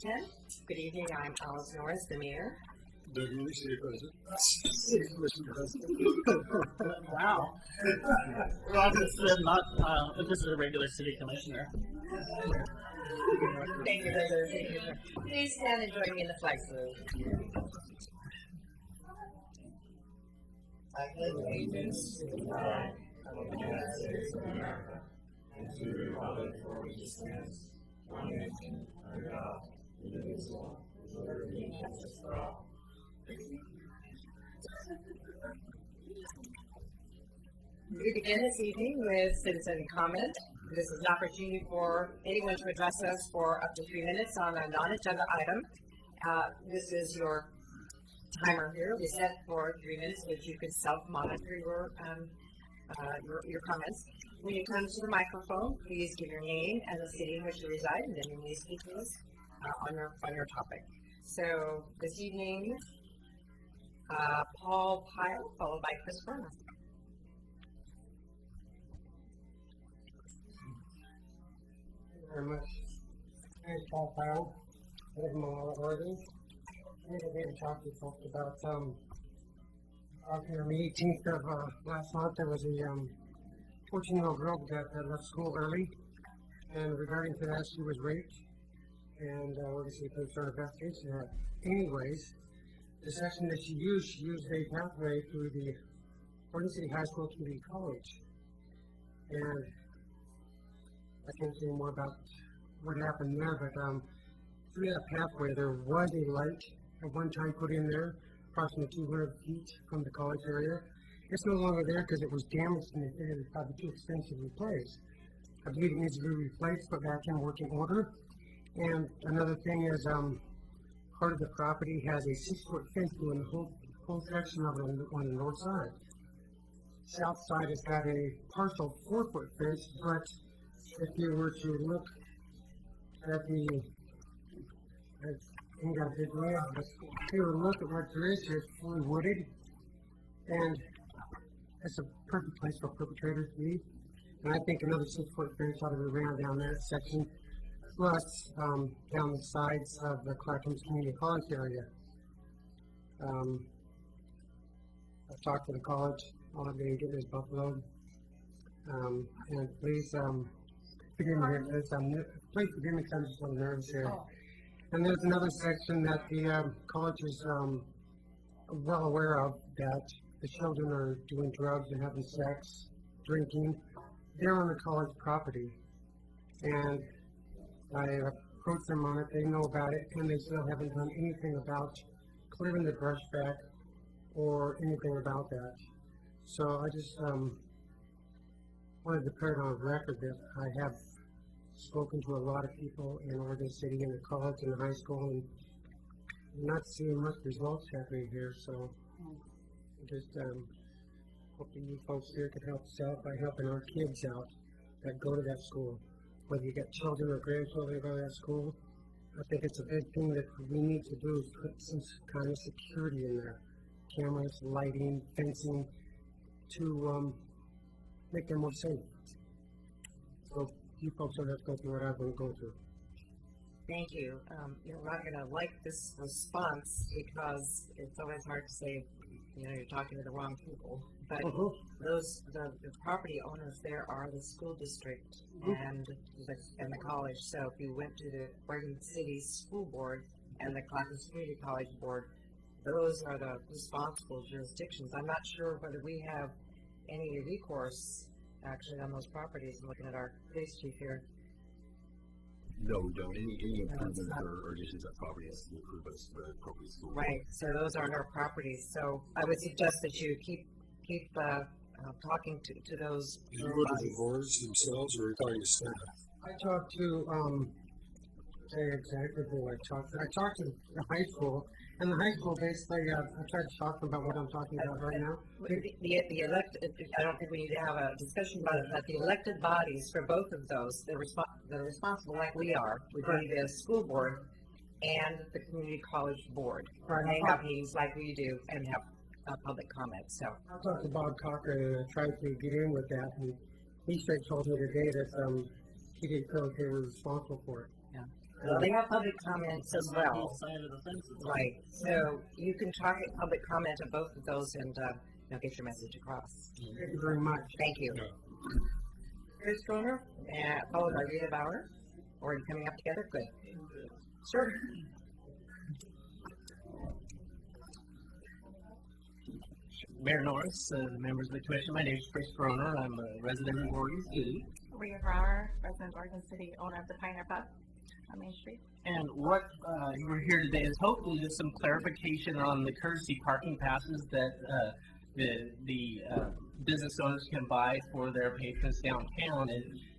10. Good evening, I'm Alice Norris, the mayor. Doug Mooney, City President. City Commission President. Wow. Well, I'm not interested a regular city commissioner. Thank you, Brother. Please stand and join me in the flag salute. I pledge allegiance to the flag of the United States of America and to the republic for which it stands, one nation, under God, indivisible, with liberty and justice for all. We begin this evening with citizen comment. This is an opportunity for anyone to address us for up to 3 minutes on a non-agenda item. This is your timer here. We set for 3 minutes, which you can self-monitor your comments. When you come to the microphone, please give your name and the city in which you reside, and then you may speak to us on your topic. So this evening, Paul Pyle, followed by Chris Berner. Thank you very much. My name is Paul Pyle. I live in Malala, Oregon. I'm here to talk to you folks about on the 18th of last month, there was a 14-year-old girl that left school early, and regarding to that, she was raped, and obviously police are investigating that. Anyways, the section that she used a pathway through the Oregon City High School Community College, and I can't say more about what happened there, but through that pathway, there was a light at one time put in there, approximately 200 feet from the college area. It's no longer there because it was damaged and it was probably too expensive to replace. I believe it needs to be replaced, put back in working order. And another thing is, part of the property has a 6-foot fence doing the whole section of it on the north side. South side has got a partial 4-foot fence, but if you were to look at the, I ain't got a big layout, but if you were to look at what there is here, it's fully wooded, and it's a perfect place for perpetrators to be. And I think another 6-foot fence ought to be around down that section, plus down the sides of the Clackamas Community College area. I've talked to the college. All I'm going to get is Buffalo. And please forgive me here, please forgive me because I'm just a little nervous here. And there's another section that the college is well aware of, that the children are doing drugs and having sex, drinking. They're on the college property. And I approached them on it, they know about it, and they still haven't done anything about clearing the brush back or anything about that. So I just wanted to put it on record that I have spoken to a lot of people in Oregon City, in the college and the high school, and not seeing much results happening here. So I just hope that you folks here could help us out by helping our kids out that go to that school. Whether you got children or grandchildren that go to that school, I think it's a big thing that we need to do is put some kind of security in there. Cameras, lighting, fencing, to make them more safe. So you folks don't have to go through what I've been going through. Thank you. You're not going to like this response because it's always hard to say, you're talking to the wrong people. But the property owners there are the school district and the college. So if you went to the Oregon City School Board and the Clackamas Community College Board, those are the responsible jurisdictions. I'm not sure whether we have any recourse actually on those properties. I'm looking at our police chief here. No, we don't. Any improvements or additions of property has to be approved by the appropriate school. Right. So those aren't our properties. So I would suggest that you keep talking to those. You go to the boards themselves, or are you talking to staff? I talked to say exactly who I talked to. I talked to the high school, and the high school basically I tried to talk about what I'm talking about right now. The elected, I don't think we need to have a discussion about it, but the elected bodies for both of those, they're responsible like we are, with the school board and the community college board. Right. They have meetings like we do and have public comments. So I talked to Bob Cochran, and I tried to get in with that, and he straight told me today that he didn't feel like they were responsible for it. yeah. Well, they have public comments as well. Both sides of the fences. Right, so you can talk at public comment on both of those and, get your message across. Thank you very much. Thank you. Chris Kroner, followed by Rita Bauer. Or are you coming up together? Good. Sure. Mayor Norris, members of the commission, my name is Chris Groner. I'm a resident of Oregon City. Rhea Brower, resident of Oregon City, owner of the Pioneer Pub on Main Street. And what we're here today is hopefully just some clarification on the courtesy parking passes that the business owners can buy for their patrons downtown.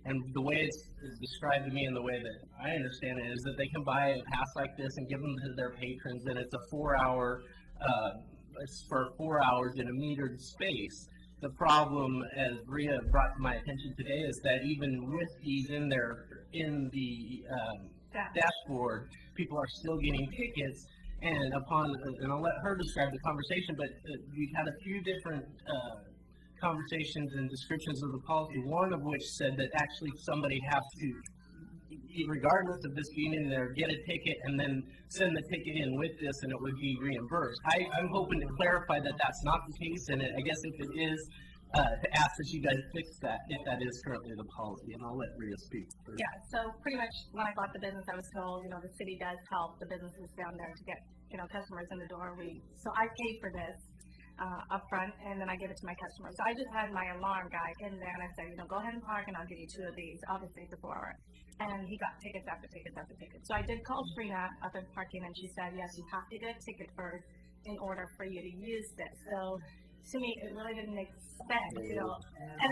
And the way it's described to me and the way that I understand it is that they can buy a pass like this and give them to their patrons, and it's a 4-hour it's for 4 hours in a metered space. The problem, as Rhea brought to my attention today, is that even with these in the dashboard, people are still getting tickets. And I'll let her describe the conversation, but we've had a few different conversations and descriptions of the policy, one of which said that actually somebody has to, regardless of this being in there, get a ticket and then send the ticket in with this and it would be reimbursed. I'm hoping to clarify that that's not the case, and I guess if it is, to ask that you guys fix that, if that is currently the policy, and I'll let Rhea speak first. Yeah, so pretty much when I bought the business, I was told, the city does help the businesses down there to get, customers in the door. So I pay for this upfront, and then I give it to my customers. So I just had my alarm guy in there, and I said, go ahead and park, and I'll give you 2 of these. Obviously, it's a 4-hour. And he got tickets after tickets after tickets. So I did call Trina up in parking, and she said, yes, you have to get a ticket first in order for you to use this. So to me, it really didn't make sense, And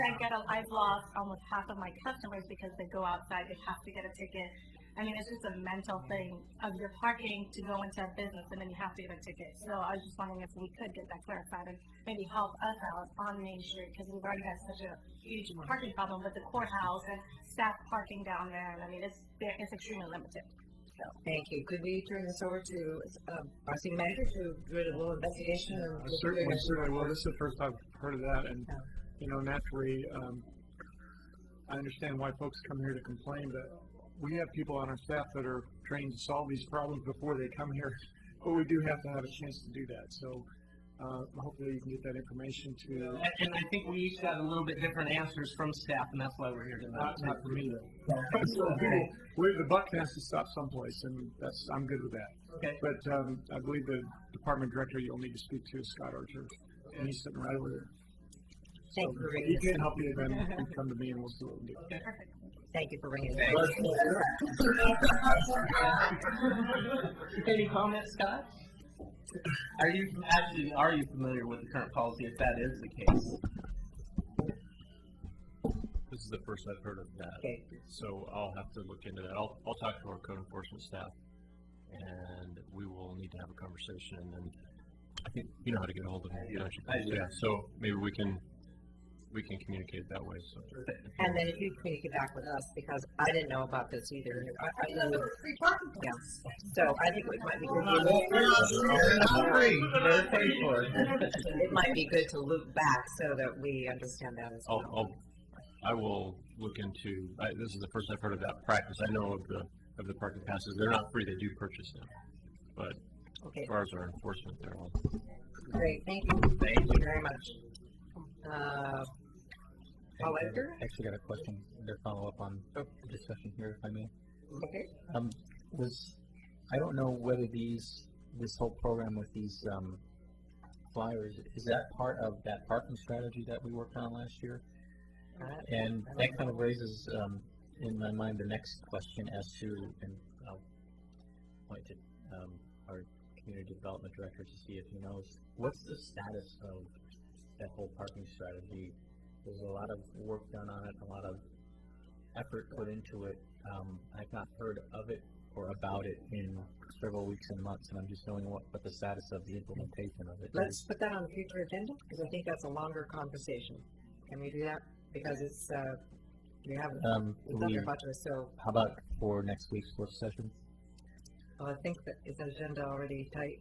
I've lost almost half of my customers because they go outside, they have to get a ticket. I mean, it's just a mental thing of you're parking to go into a business and then you have to get a ticket. So I was just wondering if we could get that clarified and maybe help us out on Main Street, because we've already had such a huge parking problem with the courthouse and staff parking down there. And I mean, it's extremely limited. So. Thank you. Could we turn this over to our city manager to do a little investigation? Certainly will. This is the first I've heard of that, and naturally, I understand why folks come here to complain, but we have people on our staff that are trained to solve these problems before they come here, but we do have to have a chance to do that. So hopefully you can get that information to. And I think we each got a little bit different answers from staff, and that's why we're here tonight. Not for me though. The buck has to stop someplace, and I'm good with that. Okay. But I believe the department director you'll need to speak to is Scott Archer, and he's sitting right over there. Thank you for He bringing can't help you, then you come to me and we'll see what we do. Okay. Perfect. Thank you for bringing Thanks. it. Any comments, Scott? Are you familiar with the current policy, if that is the case? This is the first I've heard of that. Okay. So I'll have to look into that. I'll talk to our code enforcement staff, and we will need to have a conversation. And then I think you know how to get a hold of me, don't you? I do. Yeah. So maybe we can communicate that way. So. And then if you communicate back with us, because I didn't know about this either. Yeah. So I think it might be good. It might be good to loop back so that we understand that as well. I will look into. This is the first I've heard of that practice. I know of the parking passes. They're not free. They do purchase them, but as far as our enforcement, they're all. Great. Thank you. Thank you very much. Paul Edgar? Actually got a question to follow up on the discussion here, if I may. Okay. I don't know whether this whole program with these flyers, is that part of that parking strategy that we worked on last year? And that kind of raises in my mind the next question as to, and I'll point to our community development director to see if he knows, what's the status of that whole parking strategy? There's a lot of work done on it, a lot of effort put into it. I've not heard of it or about it in several weeks and months, and I'm just knowing what the status of the implementation of it Let's is. put that on the future agenda, because I think that's a longer conversation. Can we do that? Because it's, we haven't, it's under budget, so. How about for next week's work session? I think that is the agenda already tight.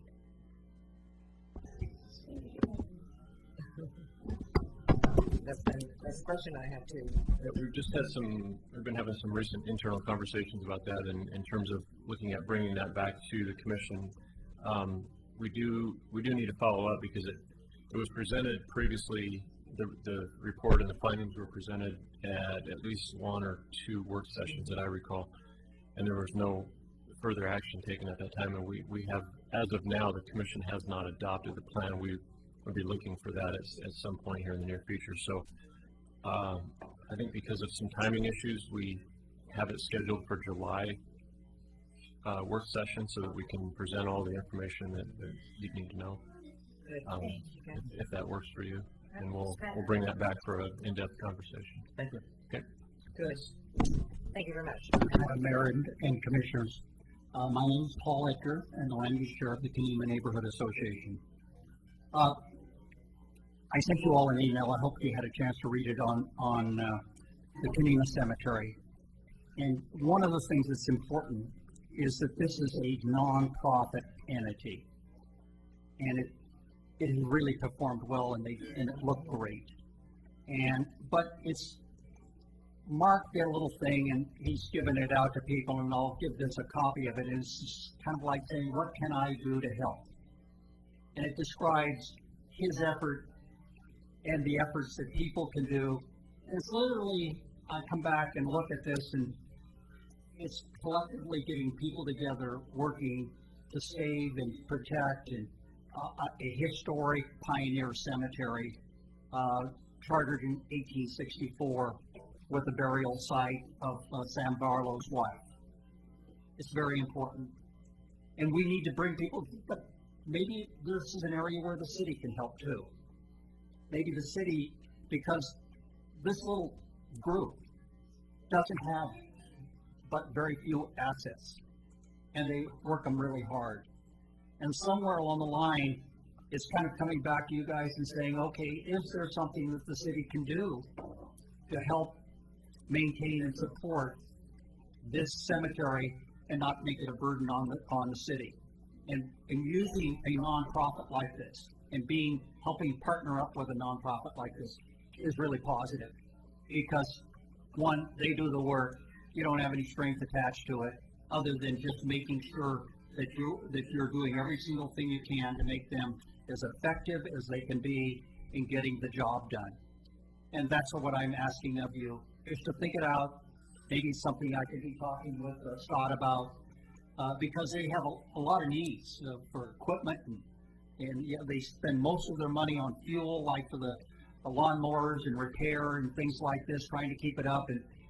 That's a question I have too. We've been having some recent internal conversations about that, and in terms of looking at bringing that back to the commission. We do need to follow up because it was presented previously. The report and the findings were presented at least one or two work sessions that I recall, and there was no further action taken at that time. And we have, as of now, the commission has not adopted the plan. We will be looking for that at some point here in the near future. So I think because of some timing issues, we have it scheduled for July work session so that we can present all the information that you need to know. Good. If that works for you, and we'll bring that back for an in-depth conversation. Thank you. Okay. Good. Thank you very much. Mayor and Commissioners. My name is Paul Edgar, and the Land Use Chair of the Kenema Neighborhood Association. I sent you all an email. I hope you had a chance to read it on the Kenema Cemetery. And one of the things that's important is that this is a non-profit entity, and it has really performed well, and it looked great. But it's Mark did a little thing, and he's given it out to people, and I'll give this a copy of it. And it's just kind of like saying, what can I do to help? And it describes his effort and the efforts that people can do. And it's literally, I come back and look at this, and it's collectively getting people together, working to save and protect and a historic pioneer cemetery, chartered in 1864 with the burial site of Sam Barlow's wife. It's very important. And we need to bring people, but maybe this is an area where the city can help too. Maybe the city, because this little group doesn't have but very few assets, and they work them really hard. And somewhere along the line, it's kind of coming back to you guys and saying, okay, is there something that the city can do to help maintain and support this cemetery and not make it a burden on the city? And using a nonprofit like this and helping partner up with a nonprofit like this is really positive, because one, they do the work. You don't have any strings attached to it other than just making sure that you're doing every single thing you can to make them as effective as they can be in getting the job done. And that's what I'm asking of you, is to think it out. Maybe something I could be talking with Scott about, because they have a lot of needs for equipment, and yeah, they spend most of their money on fuel, like for the lawnmowers and repair and things like this, trying to keep it up,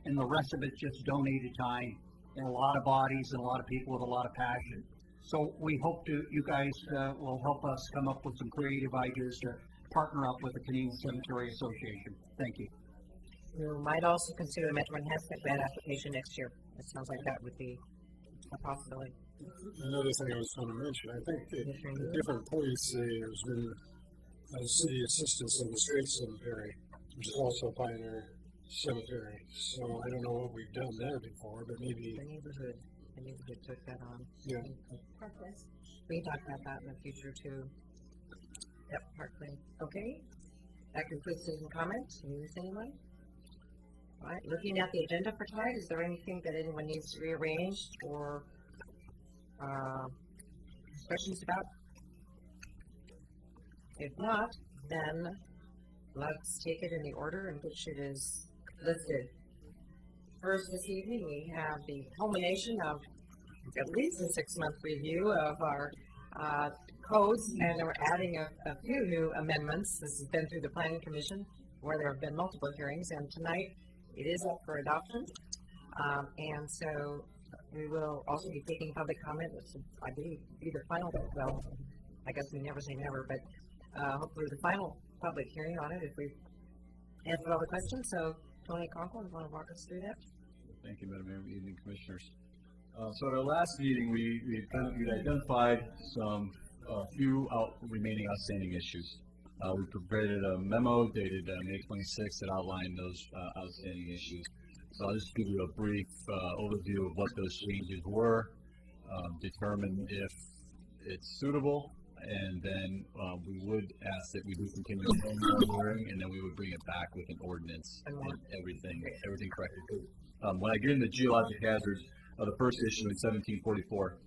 and the rest of it's just donated time, and a lot of bodies and a lot of people with a lot of passion. So we hope you guys will help us come up with some creative ideas to partner up with the Kenema Cemetery Association. Thank you. You might also consider a Metro Enhancement Grant application next year. It sounds like that would be a possibility. Another thing I was going to mention, I think at different points there's been city assistance in the Straight Cemetery, which is also a pioneer cemetery. So I don't know what we've done there before, but maybe The neighborhood took that on. Yeah. We can talk about that in the future too. Yep, Parkland. Okay. That concludes citizen comments. You miss anyone? All right. Looking at the agenda for tonight, is there anything that anyone needs rearranged or questions about? If not, then let's take it in the order in which it is listed. First this evening, we have the culmination of at least a 6-month review of our codes, and we're adding a few new amendments. This has been through the Planning Commission, where there have been multiple hearings, and tonight it is up for adoption. And so we will also be taking public comment, which I believe be the final, well, I guess we never say never, but hopefully the final public hearing on it if we answered all the questions. So Tony Conklin, you want to walk us through that? Thank you, Madam Mayor. Good evening, Commissioners. So at our last meeting, we identified some few remaining outstanding issues. We prepared a memo dated May 26th that outlined those outstanding issues. So I'll just give you a brief overview of what those changes were, determine if it's suitable, and then we would ask that we do continue the hearing, and then we would bring it back with an ordinance and everything corrected. When I get into geologic hazards, the first issue in 1744.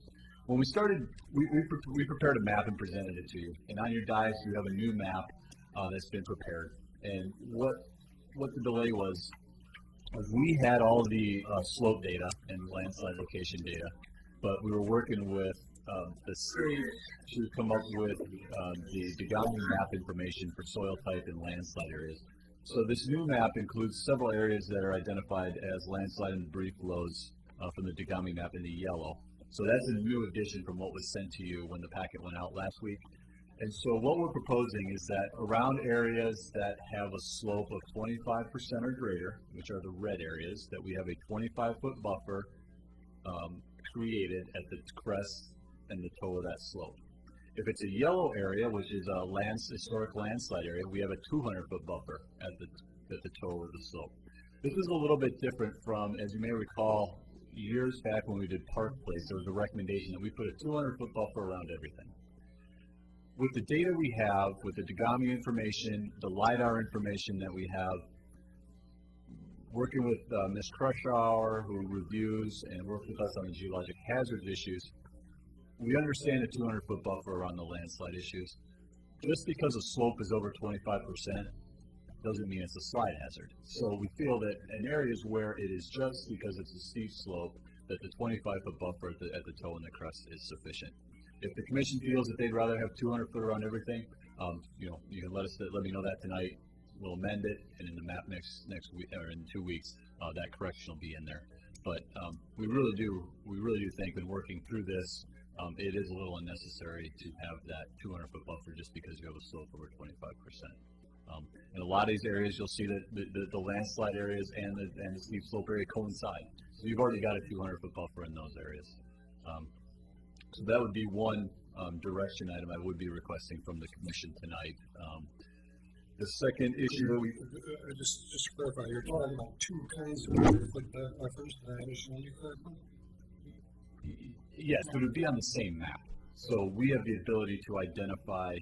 When we started, we prepared a map and presented it to you. And on your dais, you have a new map that's been prepared. And what the delay was we had all the slope data and landslide location data, but we were working with the state to come up with the Degami map information for soil type and landslide areas. So this new map includes several areas that are identified as landslide and debris flows from the Degami map in the yellow. So that's a new addition from what was sent to you when the packet went out last week. And so what we're proposing is that around areas that have a slope of 25% or greater, which are the red areas, that we have a 25-foot buffer created at the crest and the toe of that slope. If it's a yellow area, which is a historic landslide area, we have a 200-foot buffer at the toe of the slope. This is a little bit different from, as you may recall, years back when we did Park Place, there was a recommendation that we put a 200-foot buffer around everything. With the data we have, with the Degami information, the LiDAR information that we have, working with Ms. Crushauer, who reviews and works with us on the geologic hazards issues, we understand a 200-foot buffer around the landslide issues. Just because a slope is over 25% doesn't mean it's a slide hazard. So we feel that in areas where it is just because it's a steep slope, that the 25-foot buffer at the toe and the crest is sufficient. If the commission feels that they'd rather have 200 foot around everything, you can let me know that tonight. We'll amend it, and in the map next week or in 2 weeks, that correction will be in there. But we really do think, in working through this, it is a little unnecessary to have that 200 foot buffer just because you have a slope over 25%. In a lot of these areas, you'll see that the landslide areas and the steep slope area coincide. So you've already got a 200 foot buffer in those areas. So that would be one direction item I would be requesting from the commission tonight. The second issue that just to clarify, you're talking about two kinds of 200-foot buffers. Did I understand you correctly? Yes, but it would be on the same map. So we have the ability to identify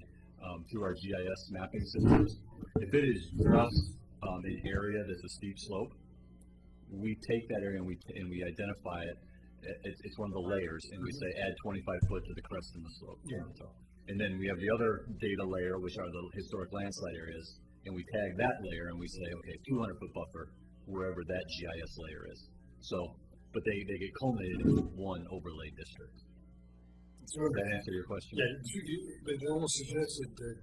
through our GIS mapping systems. If it is just an area that's a steep slope, we take that area and we identify it. It's one of the layers, and we say add 25 foot to the crest and the slope. Yeah. And then we have the other data layer, which are the historic landslide areas, and we tag that layer and we say, okay, 200 foot buffer wherever that GIS layer is. So, but they get culminated in one overlay district. So does that answer your question? Yeah, but it almost suggested that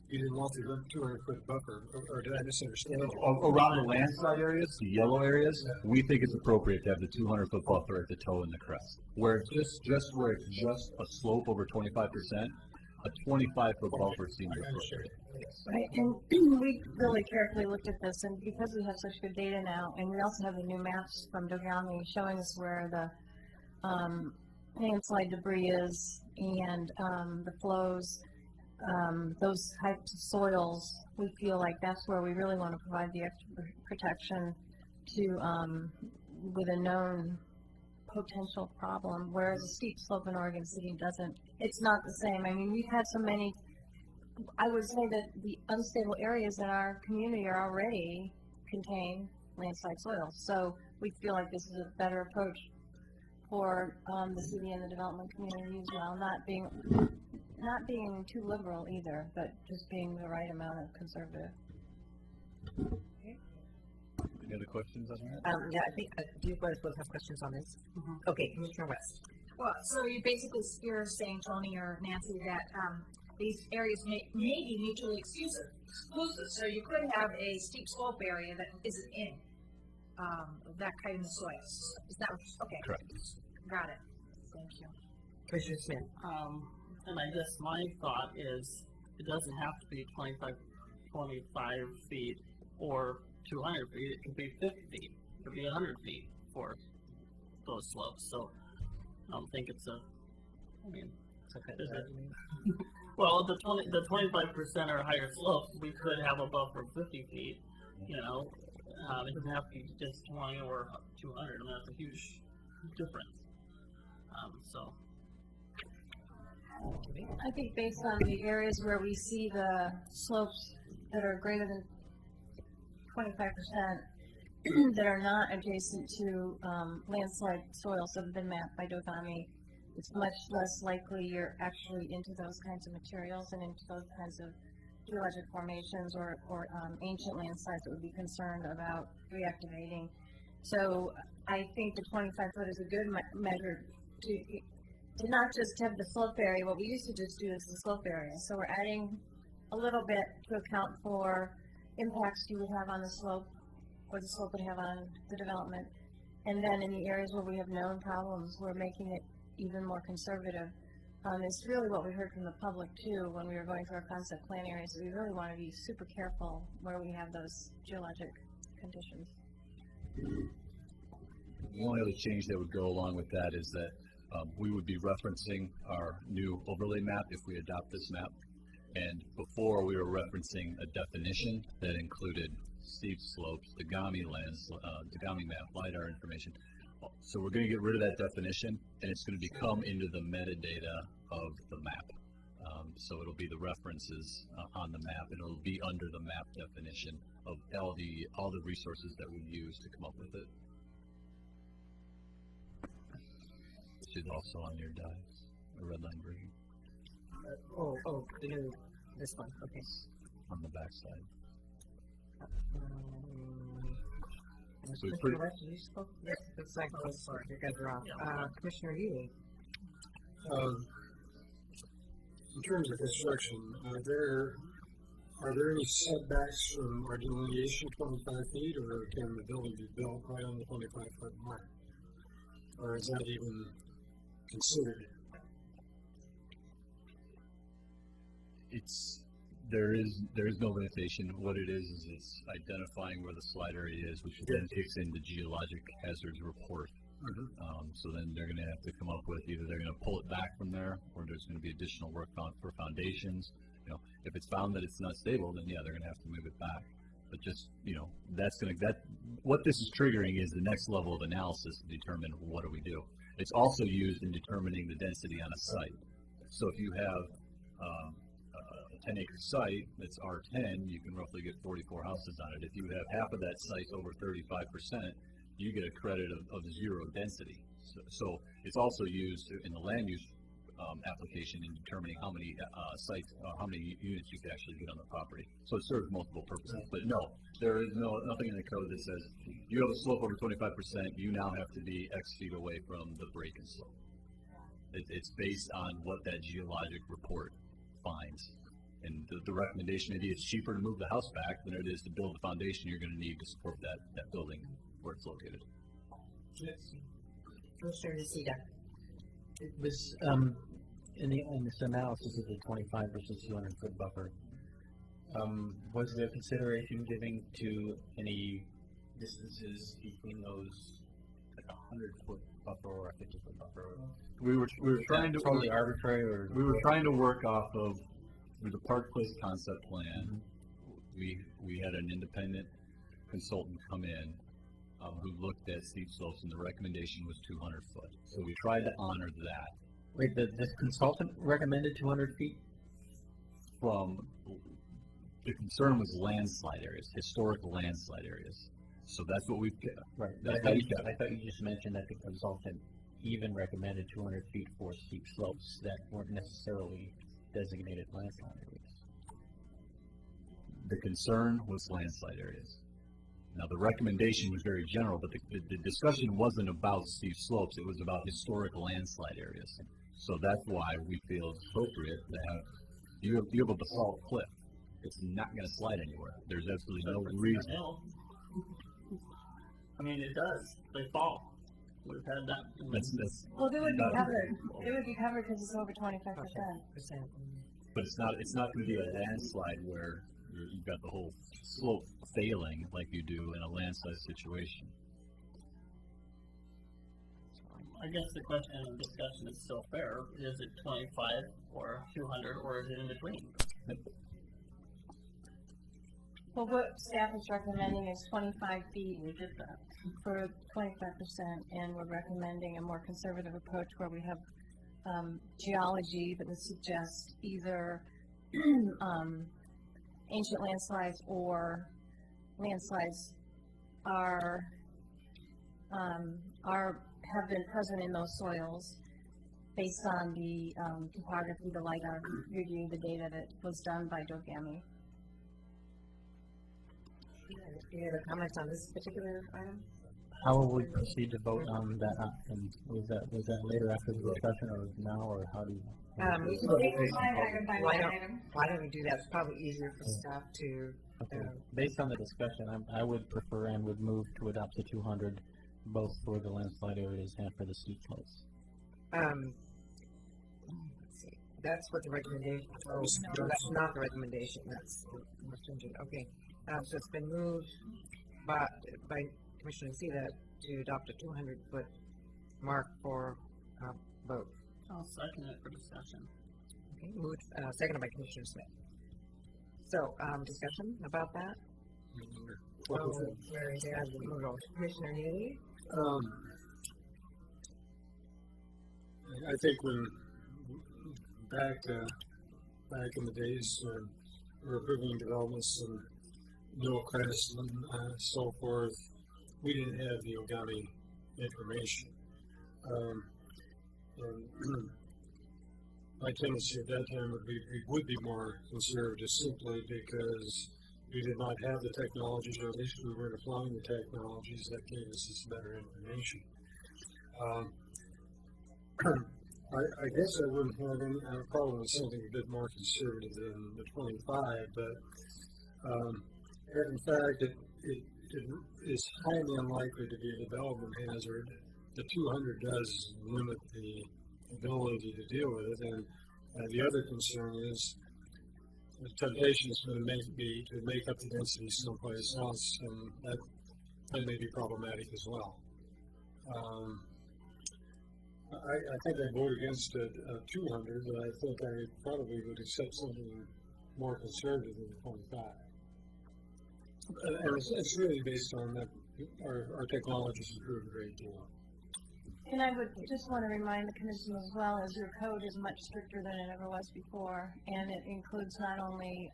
you didn't want the 200-foot buffer, or did I misunderstand? Around the landslide areas, the yellow areas, we think it's appropriate to have the 200-foot buffer at the toe and the crest. Where it's just a slope over 25%, a 25-foot buffer seems appropriate. Right, and we really carefully looked at this, and because we have such good data now, and we also have the new maps from Degami showing us where the landslide debris is and the flows, those types of soils, we feel like that's where we really want to provide the extra protection to with a known potential problem, whereas a steep slope in Oregon City doesn't. It's not the same. I mean, we've had so many. I would say that the unstable areas in our community are already contain landslide soils. So we feel like this is a better approach for the city and the development community as well, not being too liberal either, but just being the right amount of conservative. Any other questions on that? Yeah, I think, do you guys both have questions on this? Mm-hmm. Okay, Commissioner West. Well, so you're saying, Tony or Nancy, that these areas may be mutually exclusive. So you could have a steep slope area that isn't in that kind of soils. Is that okay? Correct. Got it. Thank you. Commissioner Smith. And I guess my thought is it doesn't have to be 25 feet or 200 feet. It could be 50 feet. It could be 100 feet for those slopes. So I don't think it's it's okay. Well, the 25% or higher slopes, we could have a buffer of 50 feet. It doesn't have to be just 20 or 200. I mean, that's a huge difference. I think based on the areas where we see the slopes that are greater than 25%, that are not adjacent to landslide soils that have been mapped by Dogami, it's much less likely you're actually into those kinds of materials and into those kinds of geologic formations or ancient landslides that would be concerned about reactivating. So I think the 25 foot is a good measure to not just have the slope area. What we used to just do is the slope area. So we're adding a little bit to account for impacts you would have on the slope or the slope would have on the development. And then in the areas where we have known problems, we're making it even more conservative. It's really what we heard from the public too when we were going through our concept plan areas. We really want to be super careful where we have those geologic conditions. The only other change that would go along with that is that we would be referencing our new overlay map if we adopt this map. And before we were referencing a definition that included steep slopes, Dogami lands, Dogami map, LiDAR information. So we're going to get rid of that definition, and it's going to become into the metadata of the map. So it'll be the references on the map, and it'll be under the map definition of all the resources that we use to come up with it. Which is also on your dice, a red line version. The new, this one, okay. On the back side. So it's Commissioner West, you spoke? Yes, it's like, oh, sorry, you guys are off. Commissioner Ely. In terms of construction, are there any setbacks from our delineation 25 feet, or can the building be built right on the 25-foot mark? Or is that even considered? There is no limitation. What it is it's identifying where the slide area is, which then takes in the geologic hazards report. So then they're going to have to come up with either they're going to pull it back from there, or there's going to be additional work for foundations. If it's found that it's not stable, then yeah, they're going to have to move it back. But just what this is triggering is the next level of analysis to determine what do we do. It's also used in determining the density on a site. So if you have a 10-acre site that's R10, you can roughly get 44 houses on it. If you have half of that site over 35%, you get a credit of zero density. So it's also used in the land use application in determining how many sites, how many units you can actually get on the property. So it serves multiple purposes. But no, there is nothing in the code that says you have a slope over 25%, you now have to be X feet away from the break and slope. It's based on what that geologic report finds. And the recommendation is it's cheaper to move the house back than it is to build the foundation you're going to need to support that building where it's located. Commissioner Nocita. It was in this analysis of the 25 versus 200 foot buffer. Was there consideration given to any distances between those, like a 100-foot buffer or a 50-foot buffer? We were trying to totally arbitrary, or we were trying to work off of the Park Place concept plan. We had an independent consultant come in who looked at steep slopes, and the recommendation was 200 foot. So we tried to honor that. Wait, this consultant recommended 200 feet? The concern was landslide areas, historic landslide areas. So that's what we've picked. Right. That's I thought you just mentioned that the consultant even recommended 200 feet for steep slopes that weren't necessarily designated landslide areas. The concern was landslide areas. Now the recommendation was very general, but the discussion wasn't about steep slopes, it was about historic landslide areas. So that's why we feel it's appropriate to have, you have a basalt cliff. It's not going to slide anywhere. There's absolutely no reason. I mean, it does. They fall. We've had that. Well, they would be covered. It would be covered because it's over 25%. But it's not going to be a landslide where you've got the whole slope failing like you do in a landslide situation. I guess the question and discussion is still fair. Is it 25 or 200, or is it in between? Well, what staff is recommending is 25 feet for 25%, and we're recommending a more conservative approach where we have geology that would suggest either ancient landslides or landslides have been present in those soils based on the topography, the LiDAR review, the data that was done by Dogami. Any other comments on this particular item? How will we proceed to vote on that? And was that later after the discussion, or now, or how do you? Why don't we do that? It's probably easier for staff to. Okay. Based on the discussion, I would prefer and would move to adopt the 200, both for the landslide areas and for the steep slopes. Let's see. That's what the recommendation. Oh, no, that's not the recommendation. That's more stringent. Okay. So it's been moved by Commissioner Sita to adopt a 200-foot mark for vote. I'll second it for discussion. Okay, moved, seconded by Commissioner Smith. So, discussion about that? Commissioner Neely? I think when back in the days when we were approving developments and Hillcrest and so forth, we didn't have the Ogami information. And my tendency at that time would be we would be more conservative simply because we did not have the technologies, or at least we weren't applying the technologies that gave us this better information. I guess I wouldn't have any problem with something a bit more conservative than the 25, but in fact, it is highly unlikely to be a development hazard. The 200 does limit the ability to deal with it, and the other concern is the temptation is going to make up the density someplace else, and that may be problematic as well. I think I vote against a 200, but I think I probably would accept something more conservative than the 25. And it's really based on that our technology's improved a great deal. And I would just want to remind the commission as well, as your code is much stricter than it ever was before, and it includes not only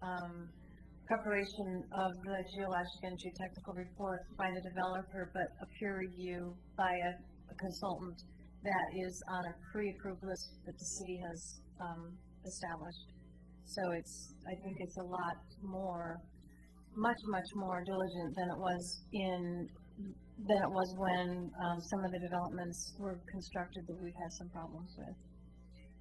preparation of the geologic and geotechnical report by the developer, but a peer review by a consultant that is on a pre-approved list that the city has established. So I think it's a lot more, much more diligent than it was when some of the developments were constructed that we've had some problems with.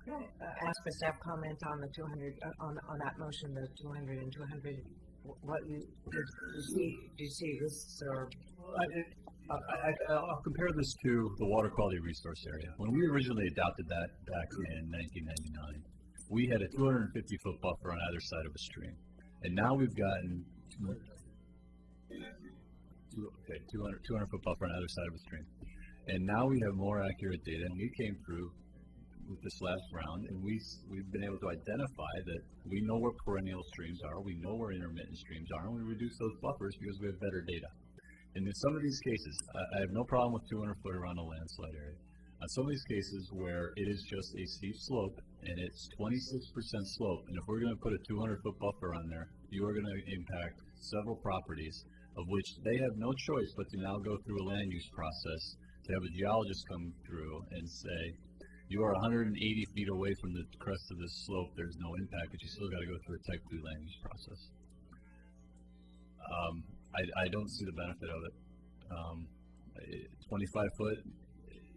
Could I ask for staff comment on the 200 on that motion, the 200 and 200? What do you see risks or? I'll compare this to the water quality resource area. When we originally adopted that back in 1999, we had a 250-foot buffer on either side of a stream, and now we've gotten 200-foot buffer on either side of a stream, and now we have more accurate data. And we came through with this last round, and we've been able to identify that we know where perennial streams are, we know where intermittent streams are, and we reduce those buffers because we have better data. And in some of these cases, I have no problem with 200 foot around a landslide area. Some of these cases where it is just a steep slope and it's 26% slope, and if we're going to put a 200-foot buffer on there, you are going to impact several properties of which they have no choice but to now go through a land use process to have a geologist come through and say, you are 180 feet away from the crest of this slope, there's no impact, but you still got to go through a type 2 land use process. I don't see the benefit of it. 25 foot,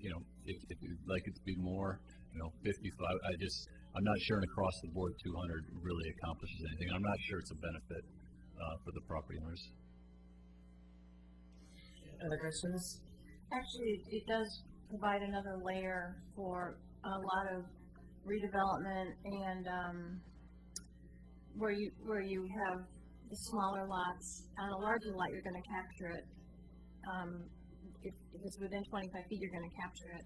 if you'd like it to be more, 55, I'm not sure an across the board 200 really accomplishes anything. I'm not sure it's a benefit for the property owners. Other questions? Actually, it does provide another layer for a lot of redevelopment and where you have the smaller lots. On a larger lot, you're going to capture it. If it's within 25 feet, you're going to capture it.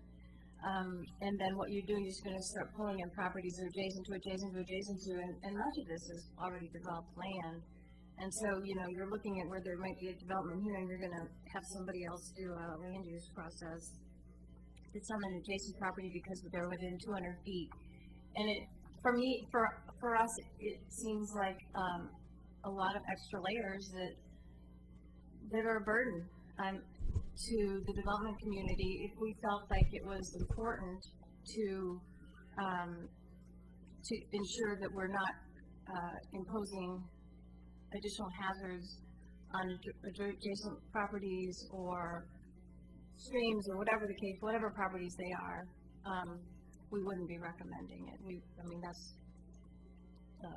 And then what you're doing is going to start pulling in properties that are adjacent to, and much of this is already developed land. And so, you're looking at where there might be a development here, and you're going to have somebody else do a land use process. It's on an adjacent property because they're within 200 feet. And for us, it seems like a lot of extra layers that are a burden. to the development community if we felt like it was important to ensure that we're not imposing additional hazards on adjacent properties or streams or whatever the case, whatever properties they are, we wouldn't be recommending it. I mean, that's the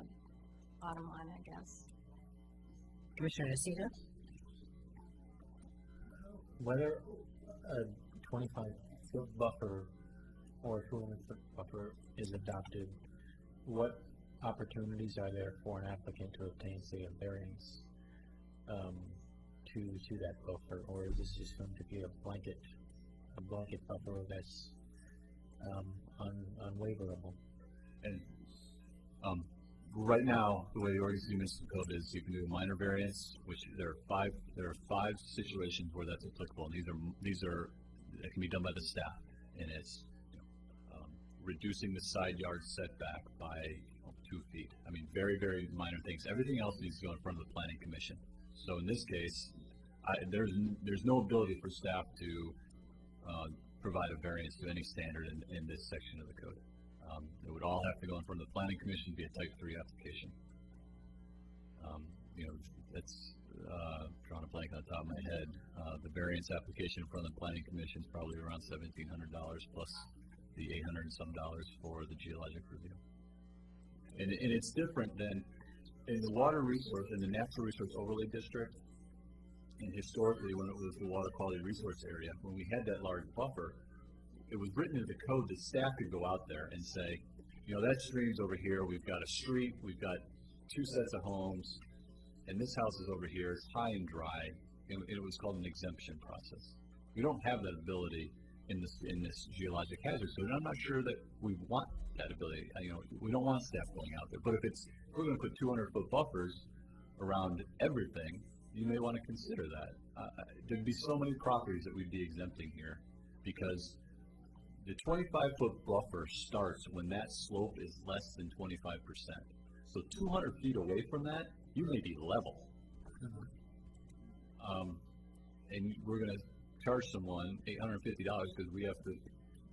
bottom line, I guess. Commissioner Nocita? Whether a 25-foot buffer or a 200-foot buffer is adopted, what opportunities are there for an applicant to obtain, say, a variance to that buffer, or is this just going to be a blanket buffer that's unwaiverable? And right now, the way the Oregon City Municipal Code is, you can do a minor variance, which there are five situations where that's applicable, and these are that can be done by the staff, and it's reducing the side yard setback by 2 feet. I mean, very, very minor things. Everything else needs to go in front of the Planning Commission. So in this case, there's no ability for staff to provide a variance to any standard in this section of the code. It would all have to go in front of the Planning Commission, be a Type 3 application. That's drawing a blank on the top of my head. The variance application in front of the Planning Commission is probably around $1,700 plus the $800 and some for the geologic review. And it's different than in the water resource, in the natural resource overlay district, and historically when it was the water quality resource area, when we had that large buffer, it was written into the code that staff could go out there and say, that stream's over here, we've got a street, we've got 2 sets of homes, and this house is over here, it's high and dry, and it was called an exemption process. We don't have that ability in this geologic hazard, so I'm not sure that we want that ability. We don't want staff going out there, but if we're going to put 200-foot buffers around everything, you may want to consider that. There'd be so many properties that we'd be exempting here, because the 25-foot buffer starts when that slope is less than 25%. So 200 feet away from that, you may be level. And we're going to charge someone $850 because we have to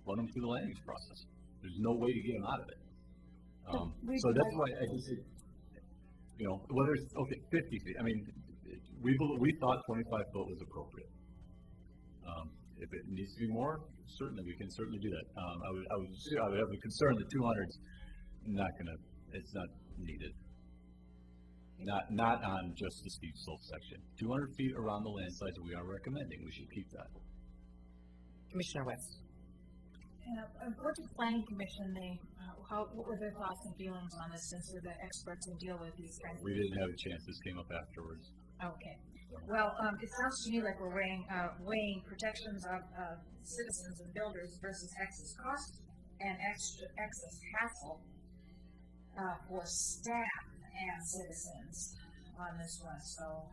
run them through the land use process. There's no way to get them out of it. So that's why I just, whether it's 50 feet. I mean, we thought 25 foot was appropriate. If it needs to be more, we can certainly do that. I would have a concern that 200's it's not needed. Not on just the steep slope section. 200 feet around the land size we are recommending, we should keep that. Commissioner West. According to the Planning Commission, what were their thoughts and feelings on this, since they're the experts who deal with these kinds of We didn't have a chance. This came up afterwards. Okay. Well, it sounds to me like we're weighing protections of citizens and builders versus excess cost and excess hassle for staff and citizens on this one. So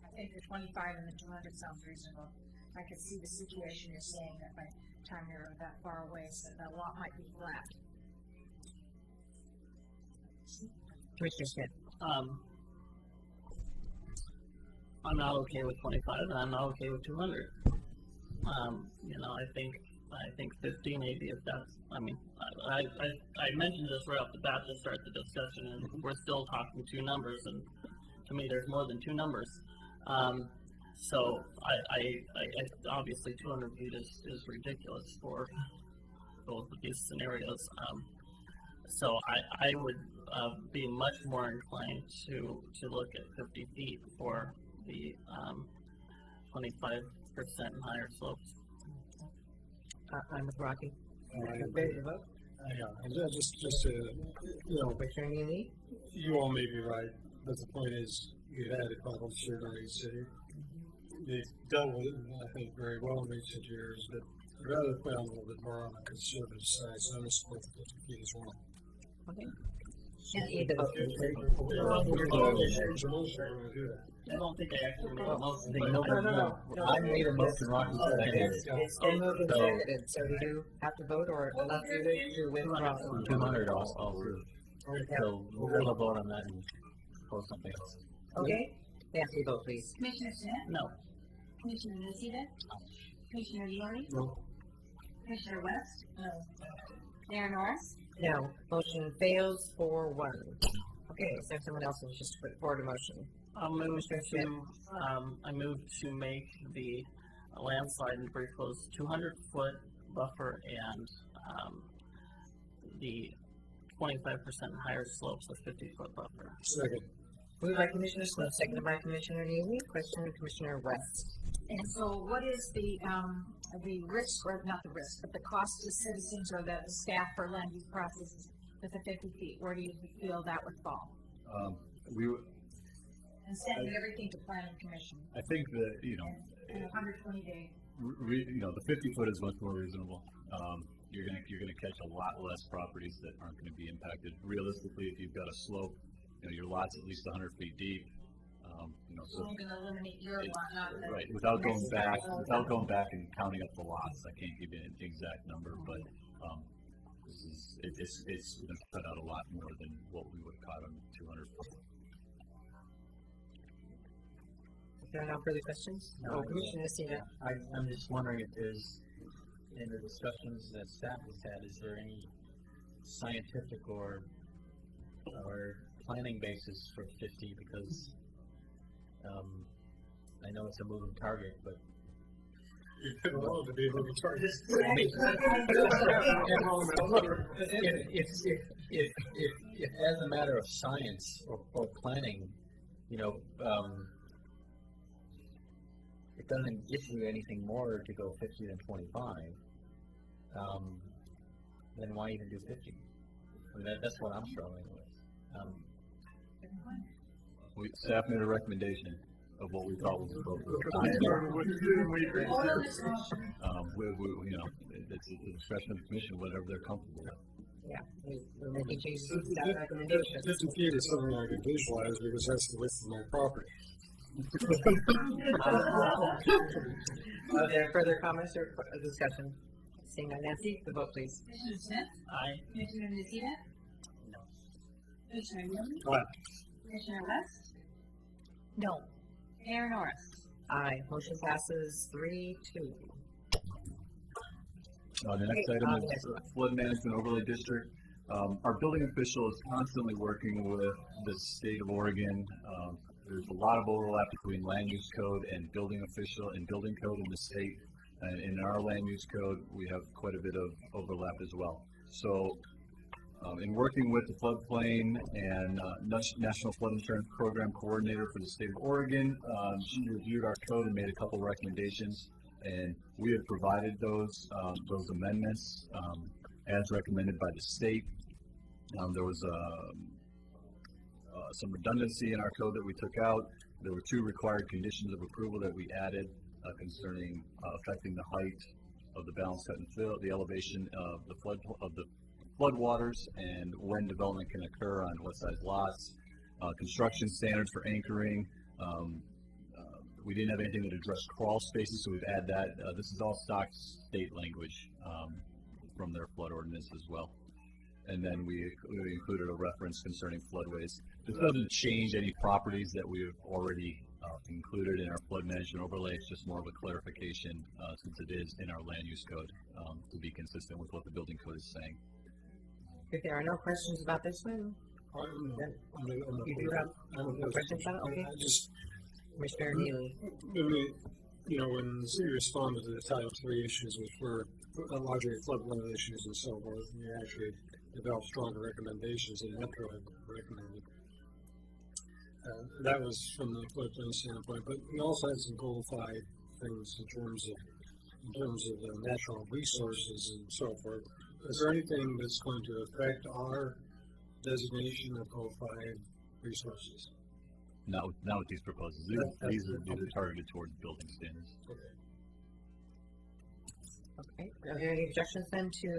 I think the 25 and the 200 sounds reasonable. I could see the situation you're saying that by the time you're that far away, so that lot might be flat. Commissioner Smith. I'm not okay with 25, and I'm not okay with 200. I think 50 maybe, if that's. I mean, I mentioned this right off the bat to start the discussion, and we're still talking 2 numbers, and to me, there's more than 2 numbers. So I obviously 200 feet is ridiculous for both of these scenarios. So I would be much more inclined to look at 50 feet for the 25% and higher slopes. I'm with Rocky. Ready to vote? Yeah, just Commissioner Neely? you all may be right, but the point is, we've had a problem here in Oregon City. They've dealt with it, I think, very well in recent years, but I'd rather put on a little bit more on the conservative side, so I'm going to support the 50 feet as well. Okay. And either vote. I don't think I actually made a motion. No. I made a motion, Rocky seconded. It's still moved and seconded, so do you have to vote or unless you wish to withdraw? 200 also. So we'll vote on that and post something else. Okay, Nancy, vote please. Commissioner Smith? No. Commissioner Nocita? Commissioner Ely? No. Commissioner West? No. Mayor Norris? No, motion fails 4-1. Okay, is there someone else who wishes to put forward a motion? I move to make the landslide and debris flows 200-foot buffer and the 25% higher slopes a 50-foot buffer. Second. Moved by Commissioner Smith, seconded by Commissioner Neely. Question, Commissioner West. And so what is the risk, or not the risk, but the cost to citizens or the staff for land use processes with the 50 feet? Where do you feel that would fall? And sending everything to planning commission I think that, in 120 days. the 50 foot is much more reasonable. You're gonna catch a lot less properties that aren't gonna be impacted. Realistically, if you've got a slope, your lot's at least 100 feet deep. So I'm gonna eliminate your lot, not the. Right, without going back and counting up the lots, I can't give you an exact number, but it's going to cut out a lot more than what we would have caught on 200 foot. If there are no further questions? No, Commissioner Nocita. I'm just wondering if there's, in the discussions that staff has had, is there any scientific or planning basis for 50? Because I know it's a moving target, but You'd love to be able to target. if as a matter of science or planning, it doesn't give you anything more to go 50 than 25, then why even do 50? I mean, that's what I'm struggling with. Staff made a recommendation of what we thought was appropriate. It's the discretion of the commission, whatever they're comfortable with. Yeah, we're making changes to that recommendation. 50 feet is something I can visualize because that's the width of my property. Are there further comments or discussion? Seeing none, Nancy, the vote please. Commissioner Smith? Aye. Commissioner Nocita? No. Commissioner Neely? Aye. Commissioner West? No. Mayor Norris? Aye, motion passes 3-2. The next item is flood management overlay district. Our building official is constantly working with the state of Oregon. There's a lot of overlap between land use code and building official and building code in the state. And in our land use code, we have quite a bit of overlap as well. So in working with the floodplain and National Flood Insurance Program Coordinator for the state of Oregon, she reviewed our code and made a couple recommendations, and we have provided those amendments as recommended by the state. There was some redundancy in our code that we took out. There were 2 required conditions of approval that we added concerning affecting the height of the balance cut and fill, the elevation of the floodwaters, and when development can occur on what size lots, construction standards for anchoring. We didn't have anything that addressed crawl spaces, so we've added that. This is all stock state language from their flood ordinance as well. And then we included a reference concerning floodways. This doesn't change any properties that we've already included in our flood management overlay. It's just more of a clarification since it is in our land use code to be consistent with what the building code is saying. If there are no questions about this one, you do have no questions on it? Okay. Commissioner Neely. When the city responded to the Title III issues, which were largely floodplain issues and so forth, we actually developed stronger recommendations than Metro had recommended. That was from the floodplain standpoint, but we also had some Goal 5 things in terms of the natural resources and so forth. Is there anything that's going to affect our designation of Goal 5 resources? Not with these proposals. These are targeted towards building standards. Okay. Are there any objections then to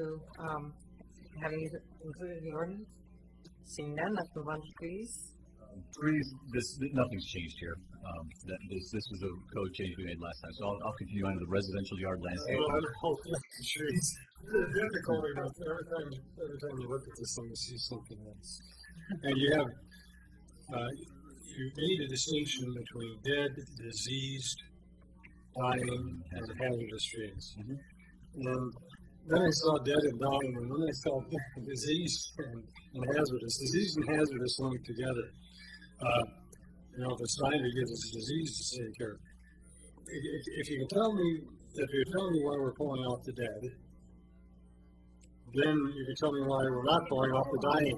having these included in the ordinance? Seeing none, let's move on to trees. Trees, nothing's changed here. This was a code change we made last time, so I'll continue on to the residential yard landscape. Trees. Difficult enough. Every time you look at this thing, you see something else. And you have you made a distinction between dead, diseased, dying, and hazardous trees. And then I saw dead and dying, and then I saw diseased and hazardous. Diseased and hazardous linked together. You know, if it's dying, it gives us a disease to take care of. If you're telling me why we're pulling off the dead, then you can tell me why we're not pulling off the dying.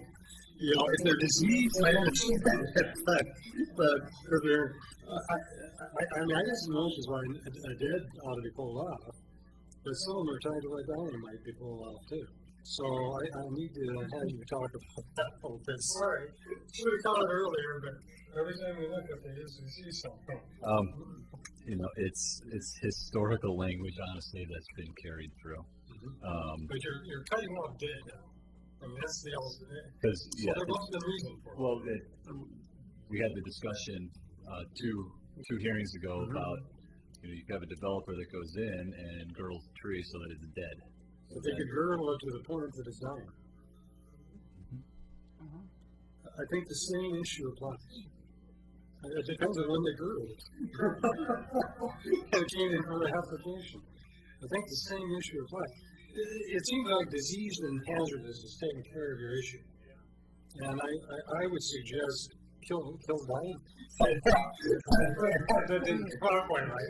You know, if they're diseased, I understand that. But if they're, I mean, I got some notions why a dead ought to be pulled off. But some of them are tied to why dying might be pulled off too. So I need to have you talk about that a little bit. Sorry, should have caught it earlier, but every time we look at these, we see something. You know, it's historical language, honestly, that's been carried through. But you're cutting off dead now. I mean, that's the because so there must be a reason for it. Well, we had the discussion two hearings ago about, you know, you have a developer that goes in and girdles the tree so that it's dead. So they could girdle it to the point that it's dying. I think the same issue applies. It depends on when they girdle it. And it came in for the application. I think the same issue applies. It seems like disease and hazardous is taking care of your issue. And I would suggest kill dying. That didn't come out quite right.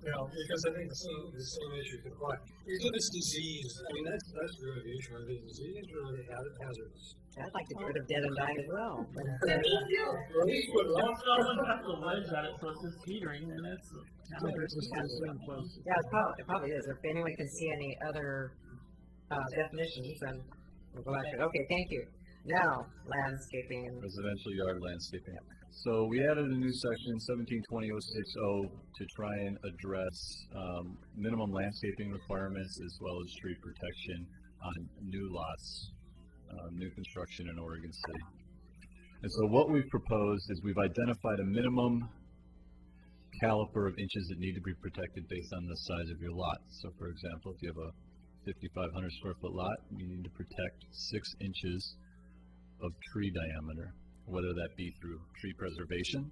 You know, because I think the same issue could apply. If it's disease, I mean, that's really the issue. Are they diseased or are they hazardous? I'd like to get rid of dead and dying as well. The ledge on it, so it's just teetering, and it's yeah, it probably is. If anyone can see any other definitions, then we'll go back to it. Okay, thank you. Now, landscaping and residential yard landscaping. So we added a new section, 1720.060, to try and address minimum landscaping requirements as well as tree protection on new lots, new construction in Oregon City. And so what we've proposed is we've identified a minimum caliper of inches that need to be protected based on the size of your lot. So for example, if you have a 5,500 square foot lot, you need to protect 6 inches of tree diameter, whether that be through tree preservation,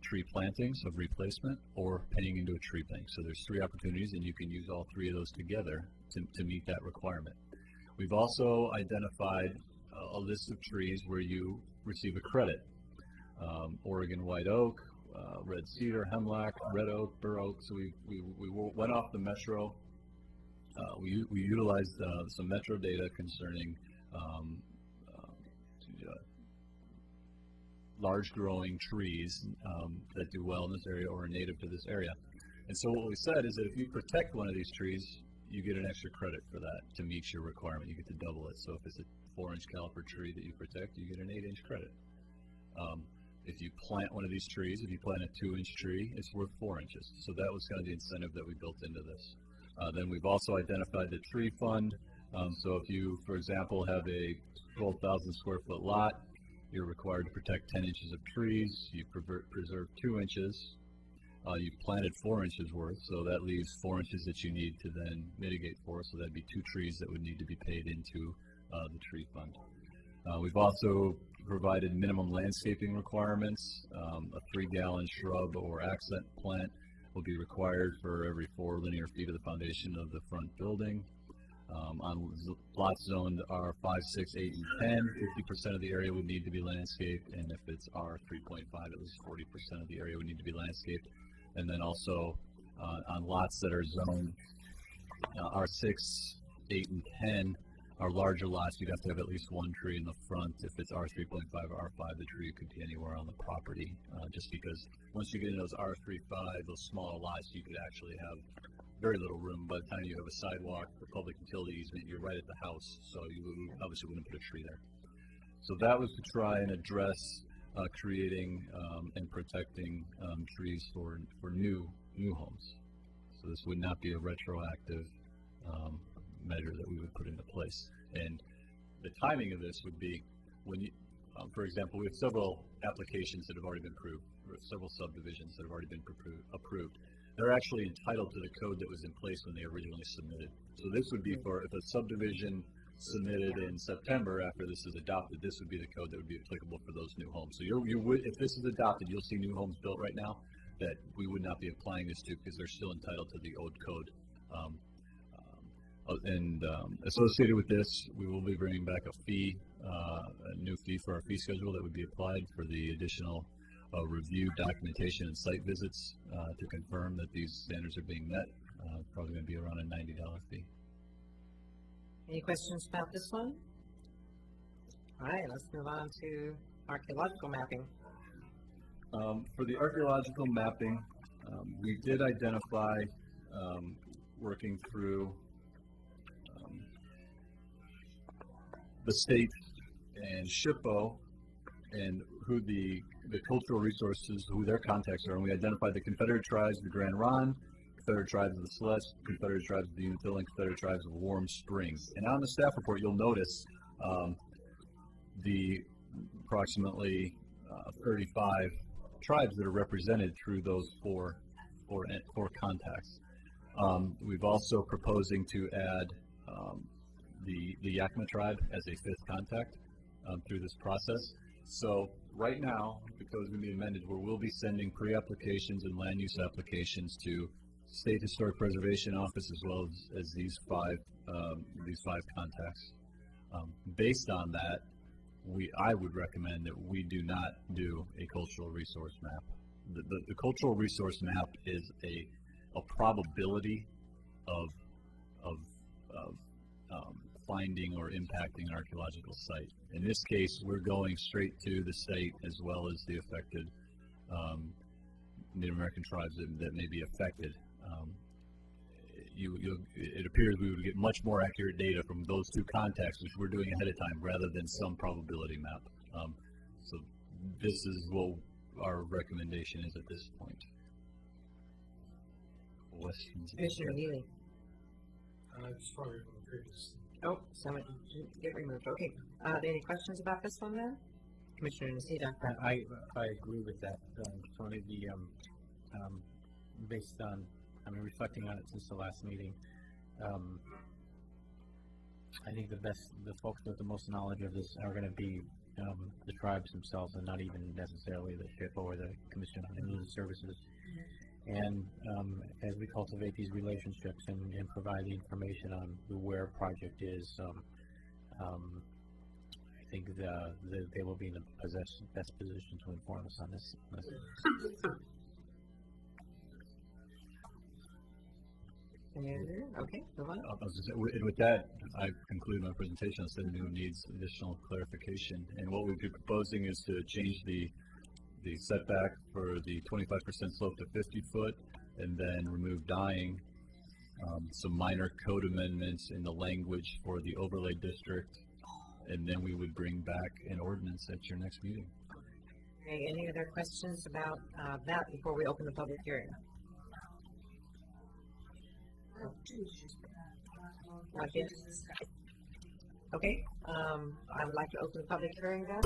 tree plantings of replacement, or paying into a tree bank. So there's 3 opportunities, and you can use all 3 of those together to meet that requirement. We've also identified a list of trees where you receive a credit. Oregon white oak, red cedar, hemlock, red oak, bur oak. So we went off the metro. We utilized some metro data concerning large growing trees that do well in this area or are native to this area. And so what we said is that if you protect one of these trees, you get an extra credit for that to meet your requirement. You get to double it. So if it's a 4-inch caliper tree that you protect, you get an 8-inch credit. If you plant one of these trees, if you plant a 2-inch tree, it's worth 4 inches. So that was kind of the incentive that we built into this. Then we've also identified the tree fund. So if you, for example, have a 12,000 square foot lot, you're required to protect 10 inches of trees. You preserve 2 inches. You've planted 4 inches worth, so that leaves 4 inches that you need to then mitigate for. So that'd be 2 trees that would need to be paid into the tree fund. We've also provided minimum landscaping requirements. A 3-gallon shrub or accent plant will be required for every 4 linear feet of the foundation of the front building. On lots zoned R5, 6, 8, and 10, 50% of the area would need to be landscaped, and if it's R3.5, at least 40% of the area would need to be landscaped. And then also on lots that are zoned R6, 8, and 10, our larger lots, you'd have to have at least 1 tree in the front. If it's R3.5 or R5, the tree could be anywhere on the property, just because once you get into those R3.5, those smaller lots, you could actually have very little room. By the time you have a sidewalk, the public utility easement, you're right at the house, so you obviously wouldn't put a tree there. So that was to try and address creating and protecting trees for new homes. So this would not be a retroactive measure that we would put into place. And the timing of this would be when you, for example, we have several applications that have already been approved, several subdivisions that have already been approved. They're actually entitled to the code that was in place when they originally submitted. So this would be for if a subdivision submitted in September after this is adopted, this would be the code that would be applicable for those new homes. So you would, if this is adopted, you'll see new homes built right now that we would not be applying this to because they're still entitled to the old code. Associated with this, we will be bringing back a fee, a new fee for our fee schedule that would be applied for the additional review, documentation, and site visits to confirm that these standards are being met. Probably going to be around a $90 fee. Any questions about this one? All right, let's move on to archaeological mapping. For the archaeological mapping, we did identify, working through the state and SHPO and who the cultural resources, who their contacts are, and we identified the Confederate Tribes of the Grand Ronde, Confederate Tribes of the Celeste, Confederate Tribes of the Umatilla, and Confederate Tribes of Warm Springs. And on the staff report, you'll notice the approximately 35 tribes that are represented through those four contacts. We've also proposing to add the Yakima tribe as a fifth contact through this process. So right now, the code is going to be amended where we'll be sending pre-applications and land use applications to State Historic Preservation Office as well as these five contacts. Based on that, I would recommend that we do not do a cultural resource map. The cultural resource map is a probability of finding or impacting an archaeological site. In this case, we're going straight to the state as well as the affected Native American tribes that may be affected. It appears we would get much more accurate data from those two contacts, which we're doing ahead of time, rather than some probability map. So this is what our recommendation is at this point. Questions? Commissioner Neely. It's probably from the previous. Oh, someone didn't get removed. Okay. Any questions about this one then? Commissioner Nocita. I agree with that, Tony. Based on, reflecting on it since the last meeting, I think the folks with the most knowledge of this are going to be the tribes themselves, and not even necessarily the SHPO or the Commission on Indian Services. And as we cultivate these relationships and provide the information on where a project is, I think they will be in the best position to inform us on this. Okay, move on. With that, I conclude my presentation. I said new needs additional clarification, and what we've been proposing is to change the setback for the 25% slope to 50 foot, and then remove dying, some minor code amendments in the language for the overlay district, and then we would bring back an ordinance at your next meeting. Okay, any other questions about that before we open the public hearing? Not yet. Okay, I would like to open the public hearing then.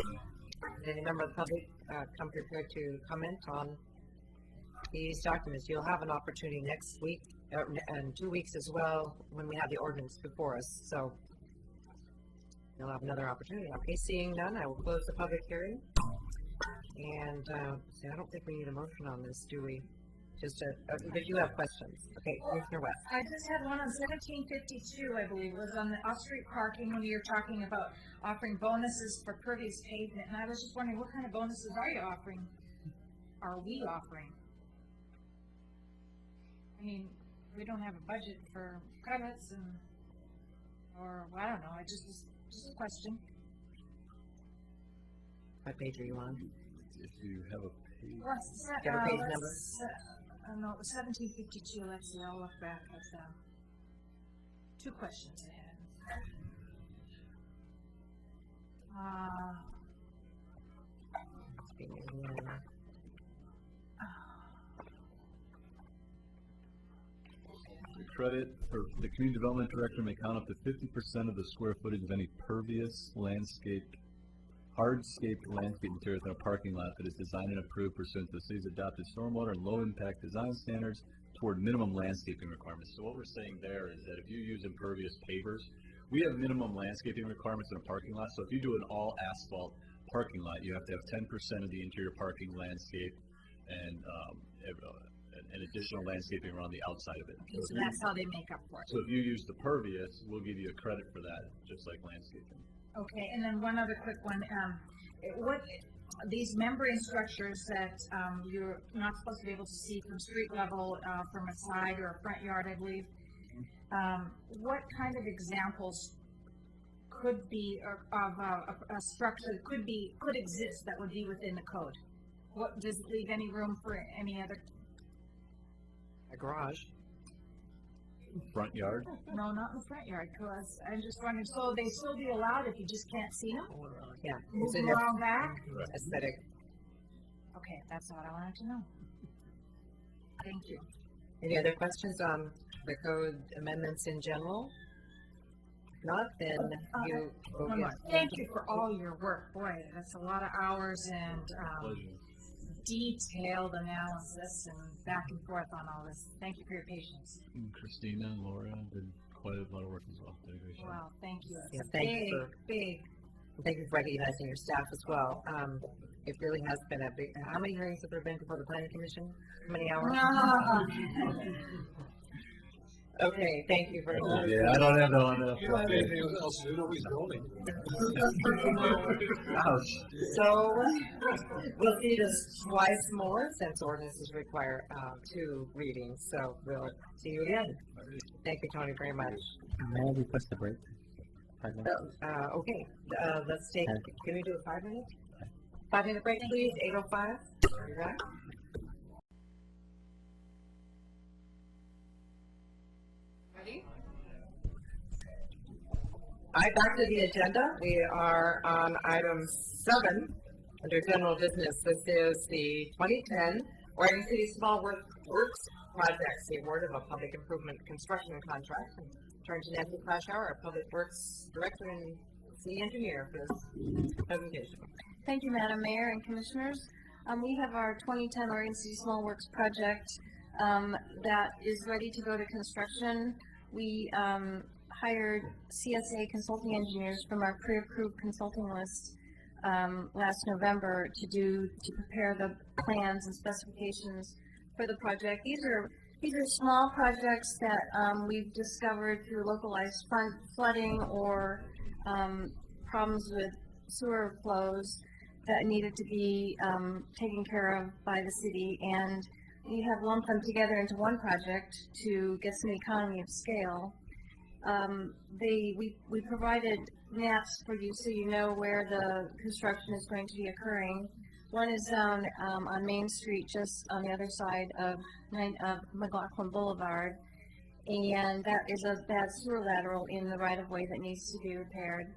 Any member of the public come prepared to comment on these documents. You'll have an opportunity next week and 2 weeks as well when we have the ordinance before us. So you'll have another opportunity. Okay, seeing none, I will close the public hearing. And see, I don't think we need a motion on this, do we? Just if you have questions. Okay, Commissioner West. I just had one on 1752, I believe, was on the off-street parking when you were talking about offering bonuses for pervious pavement, and I was just wondering what kind of bonuses are you offering? Are we offering? I mean, we don't have a budget for credits or I don't know. I just a question. What page are you on? If you have a page. Do you have a page number? No, it was 1752. Let's see. I'll look back. That's two questions I had. The credit for the community development director may count up to 50% of the square footage of any pervious hardscaped landscape materials in a parking lot that is designed and approved pursuant to the city's adopted stormwater and low impact design standards toward minimum landscaping requirements. So what we're saying there is that if you use impervious pavers, we have minimum landscaping requirements in a parking lot. So if you do an all asphalt parking lot, you have to have 10% of the interior parking landscape and an additional landscaping around the outside of it. Okay, so that's how they make up for it. So if you use the pervious, we'll give you a credit for that, just like landscaping. Okay, and then one other quick one, what, these membrane structures that, you're not supposed to be able to see from street level, from a side or a front yard, I believe, what kind of examples could be, of a structure that could exist that would be within the code? What, does it leave any room for any other? A garage. Front yard? No, not in the front yard, because I'm just wondering, so they still be allowed if you just can't see them? Yeah. Move It's them in a around back? aesthetic. Okay, that's what I wanted to know. Thank you. Any other questions on the code amendments in general? If not, then you. Oh, One yeah. more. Thank you for all your work. Boy, that's a lot of hours and detailed analysis and back and forth on all this. Thank you for your patience. And Christina and Laura did quite a lot of work as well. Did a great job. Wow, thank you. Yeah, It's thank you for- big. Thank you for recognizing your staff as well. It really has been a big, how many hearings have there been before the planning commission? How many hours? Okay, thank you very much. Yeah, I don't have no one else. You don't have anything else to do, nobody's building. Ouch. So, we'll see this twice more since ordinances require, 2 readings, so we'll see you again. Thank you, Tony, very much. May I request a break? 5 minutes? Okay, let's take, can we do a 5 minute? 5-minute break, please, 8:05. Are back? Ready? All right, back to the agenda. We are on item 7 under general business. This is the 2010 Oregon City Small Works Projects, the award of a public improvement construction contract. Turn to Nancy Crashauer, our Public Works Director and City Engineer, for this presentation. Thank you, Madam Mayor and Commissioners. We have our 2010 Oregon City Small Works project that is ready to go to construction. We hired CSA consulting engineers from our pre-approved consulting list last November to prepare the plans and specifications for the project. These are small projects that we've discovered through localized flooding or problems with sewer flows that needed to be taken care of by the city, and we have lumped them together into one project to get some economy of scale. We provided maps for you so you know where the construction is going to be occurring. One is down on Main Street, just on the other side of McLaughlin Boulevard, and that is a bad sewer lateral in the right-of-way that needs to be repaired.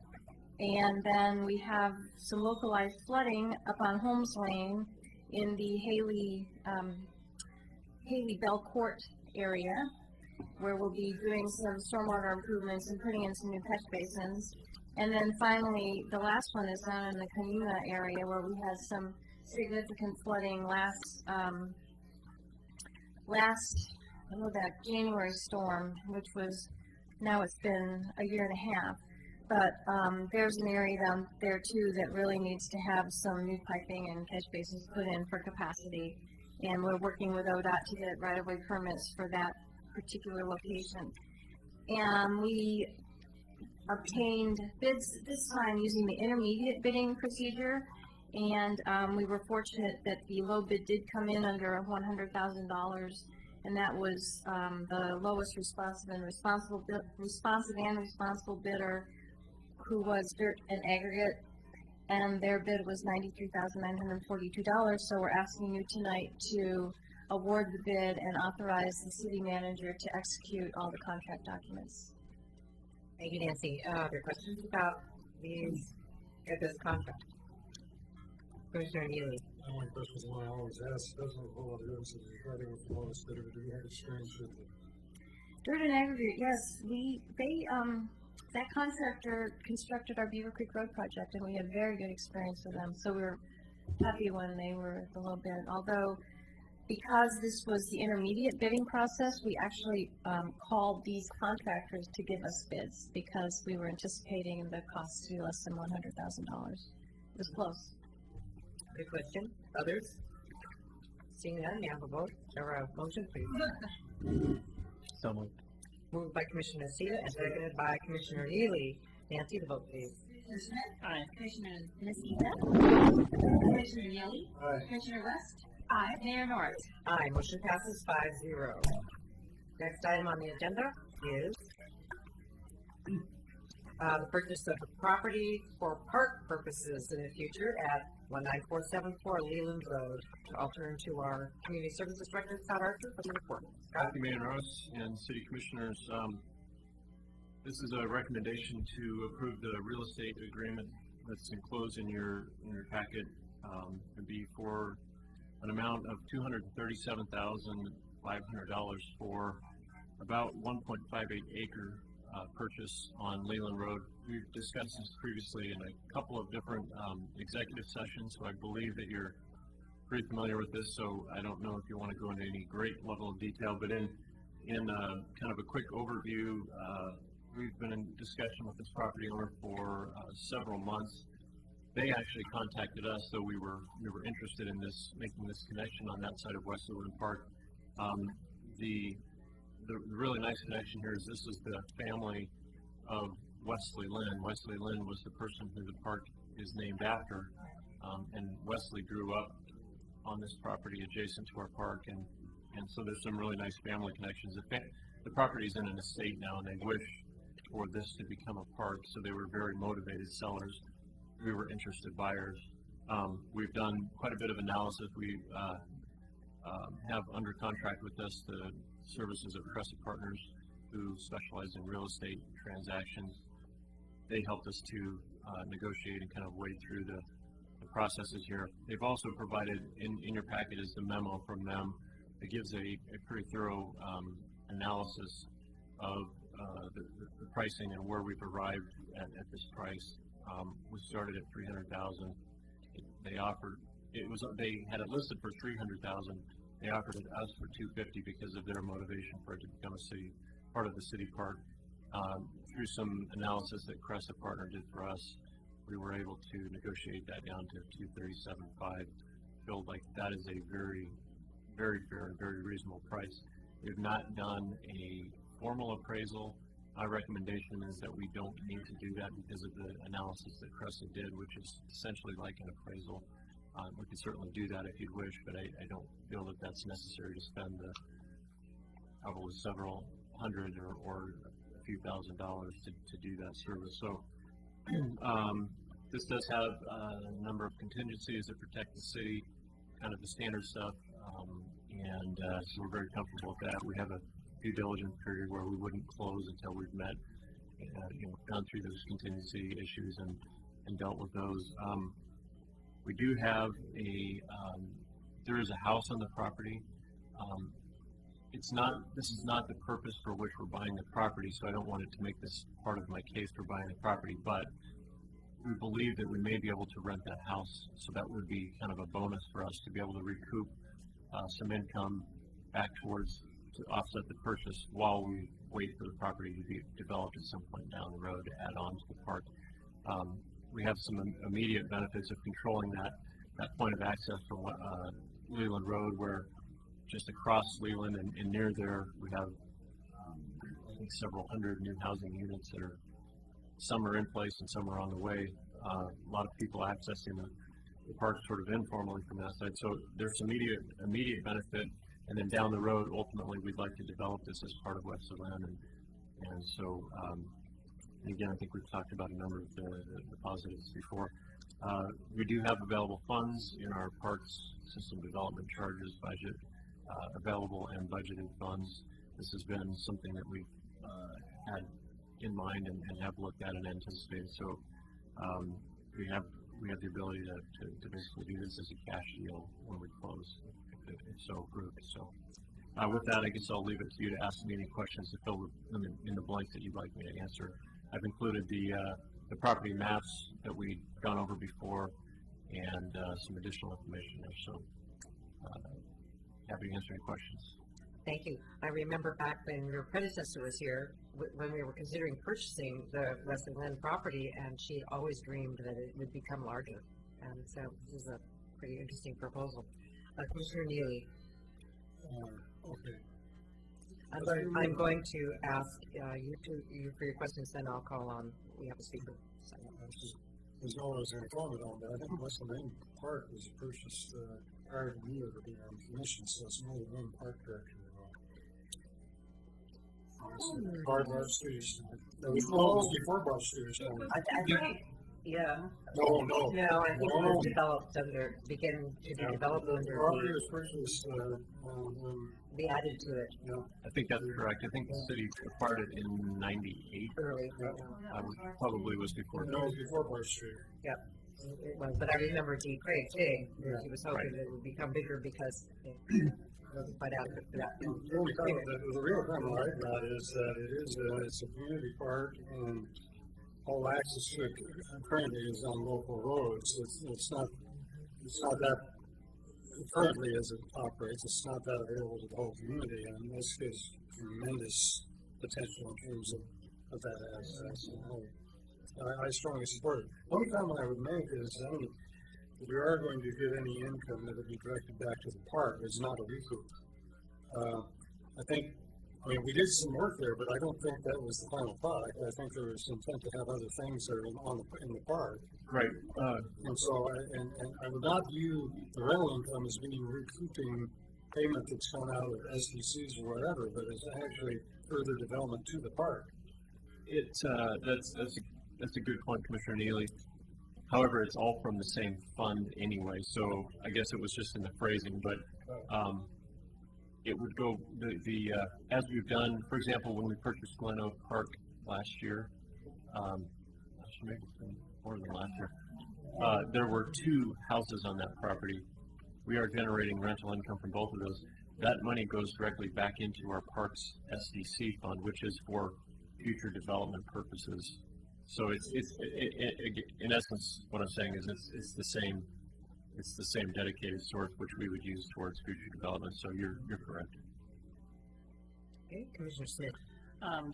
And then we have some localized flooding up on Holmes Lane in the Haley Bell Court area, where we'll be doing some stormwater improvements and putting in some new catch basins. And then finally, the last one is down in the Cayuna area, where we had some significant flooding last that January storm, which was, now it's been a year and a half. But there's an area down there too that really needs to have some new piping and catch basins put in for capacity. And we're working with ODOT to get right-of-way permits for that particular location. And we obtained bids this time using the intermediate bidding procedure. And we were fortunate that the low bid did come in under $100,000. And that was the lowest responsive and responsible bidder, who was Dirt and Aggregate, and their bid was $93,942. So we're asking you tonight to award the bid and authorize the city manager to execute all the contract documents. Thank you, Nancy. Are there questions about this contract? Commissioner Neely. The only question is one I always ask, doesn't have a whole lot of difference if you're writing with the lowest bidder, do you have experience with it? Dirt and Aggregate, yes. That contractor constructed our Beaver Creek Road project, and we had very good experience with them. So we were happy when they were the low bid. Although because this was the intermediate bidding process, we actually called these contractors to give us bids because we were anticipating the cost to be less than $100,000. It was close. Good question. Others? Seeing none, may I have a vote or a motion, please? So moved. Moved by Commissioner Nocita and seconded by Commissioner Neely. Nancy, the vote, please. Commissioner Smith? Aye. Commissioner Nocita? Commissioner Neely? Aye. Commissioner West? Aye. Mayor Norris? Aye, motion passes 5-0. Next item on the agenda is the purchase of property for park purposes in the future at 19474 Leland Road. I'll turn to our Community Services Director, Scott Archer, for the report. Scott? Thank you, Mayor Norris and City Commissioners. This is a recommendation to approve the real estate agreement that's enclosed in your packet. It'd be for an amount of $237,500 for about 1.58 acre purchase on Leland Road. We've discussed this previously in a couple of different executive sessions, so I believe that you're pretty familiar with this, so I don't know if you want to go into any great level of detail, but in kind of a quick overview, we've been in discussion with this property owner for several months. They actually contacted us, so we were interested in making this connection on that side of West Leland Park. The really nice connection here is this is the family of Wesley Lynn. Wesley Lynn was the person who the park is named after, and Wesley grew up on this property adjacent to our park, and so there's some really nice family connections. The property's in an estate now, and they wish for this to become a park, so they were very motivated sellers. We were interested buyers. We've done quite a bit of analysis. We have under contract with us the services of Crescent Partners, who specialize in real estate transactions. They helped us to negotiate and kind of wade through the processes here. They've also provided, in your packet is the memo from them. It gives a pretty thorough analysis of the pricing and where we've arrived at this price. We started at $300,000. They had it listed for $300,000. They offered it to us for $250,000 because of their motivation for it to become part of the city park. Through some analysis that Crescent Partner did for us, we were able to negotiate that down to $237,500. Feel like that is a very, very fair and very reasonable price. We've not done a formal appraisal. My recommendation is that we don't need to do that because of the analysis that Crescent did, which is essentially like an appraisal. We could certainly do that if you'd wish, but I don't feel that that's necessary to spend probably several hundred or a few $1,000s to do that service. So this does have a number of contingencies that protect the city, kind of the standard stuff, and so we're very comfortable with that. We have a due diligence period where we wouldn't close until we've met, gone through those contingency issues and dealt with those. We do have there is a house on the property. This is not the purpose for which we're buying the property, so I don't want it to make this part of my case for buying the property, but we believe that we may be able to rent that house, so that would be kind of a bonus for us to be able to recoup some income back to offset the purchase while we wait for the property to be developed at some point down the road to add on to the park. We have some immediate benefits of controlling that point of access from Leland Road, where just across Leland and near there we have I think several hundred new housing units that some are in place and some are on the way. A lot of people accessing the park sort of informally from that side. So there's immediate benefit, and then down the road, ultimately, we'd like to develop this as part of Wesley Lynn, and so. And again, I think we've talked about a number of the positives before. We do have available funds in our parks system development charges budget, available and budgeted funds. This has been something that we've had in mind and have looked at and anticipated. So we have the ability to basically do this as a cash deal when we close, if so approved. So with that, I guess I'll leave it to you to ask me any questions to fill in the blank that you'd like me to answer. I've included the property maps that we've gone over before and some additional information there. So happy to answer any questions. Thank you. I remember back when your predecessor was here, when we were considering purchasing the Leslie Lynn property, and she always dreamed that it would become larger. And so this is a pretty interesting proposal. Commissioner Neely. Okay. I'm going to ask you for your questions, then I'll call on, we have a speaker. There's always going to comment on that. I think Leslie Lynn Park was purchased prior to me ever being on commission, so it's only one park director. Bard Marsh Studios. It was before Marsh Studios. I think, yeah. No. No, I think it was developed under, began to be developed under Property was purchased be added to it. Yeah. I think that's correct. I think the city acquired it in '98. Early. Probably was before. No, it was before Marsh Street. Yep. It was, but I remember D. Craig saying Yeah. he was hoping that it would become bigger because it wasn't quite adequate for that. The real comment I got is that it's a community park, and all access to it currently is on local roads. It's not that currently as it operates. It's not that available to the whole community, and this gives tremendous potential in terms of that access. I strongly support it. One comment I would make is, if we are going to get any income that would be directed back to the park, it's not a recoup. I mean, we did some work there, but I don't think that was the final product. I think there was intent to have other things that are in the park. Right. And so, I would not view the rental income as being recouping payment that's gone out of SDCs or whatever, but it's actually further development to the park. That's a good point, Commissioner Neely. However, it's all from the same fund anyway, so I guess it was just in the phrasing, but it would go as we've done. For example, when we purchased Glen Oak Park last year, actually maybe it's been more than last year. There were 2 houses on that property. We are generating rental income from both of those. That money goes directly back into our Parks SDC fund, which is for future development purposes. So it's in essence, what I'm saying is it's the same dedicated source which we would use towards future development. So you're correct. Okay, Commissioner Smith.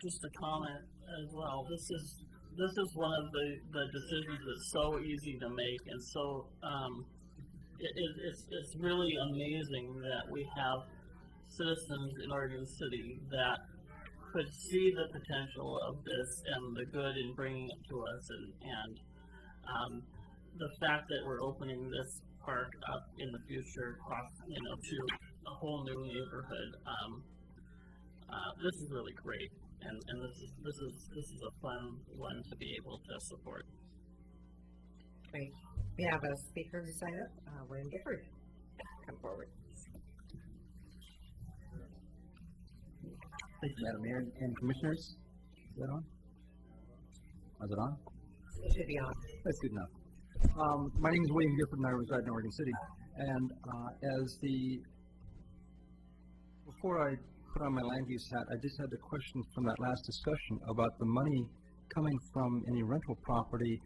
Just a comment as well. This is one of the decisions that's so easy to make, and so it's really amazing that we have citizens in Oregon City that could see the potential of this and the good in bringing it to us, and the fact that we're opening this park up in the future, to a whole new neighborhood. This is really great, and this is a fun one to be able to support. Great. We have a speaker who signed up. William Gifford, come forward. Thank you, Madam Mayor and Commissioners. Is that on? Is it on? It should be on. That's good enough. My name is William Gifford, and I reside in Oregon City. And before I put on my land use hat, I just had a question from that last discussion about the money coming from any rental property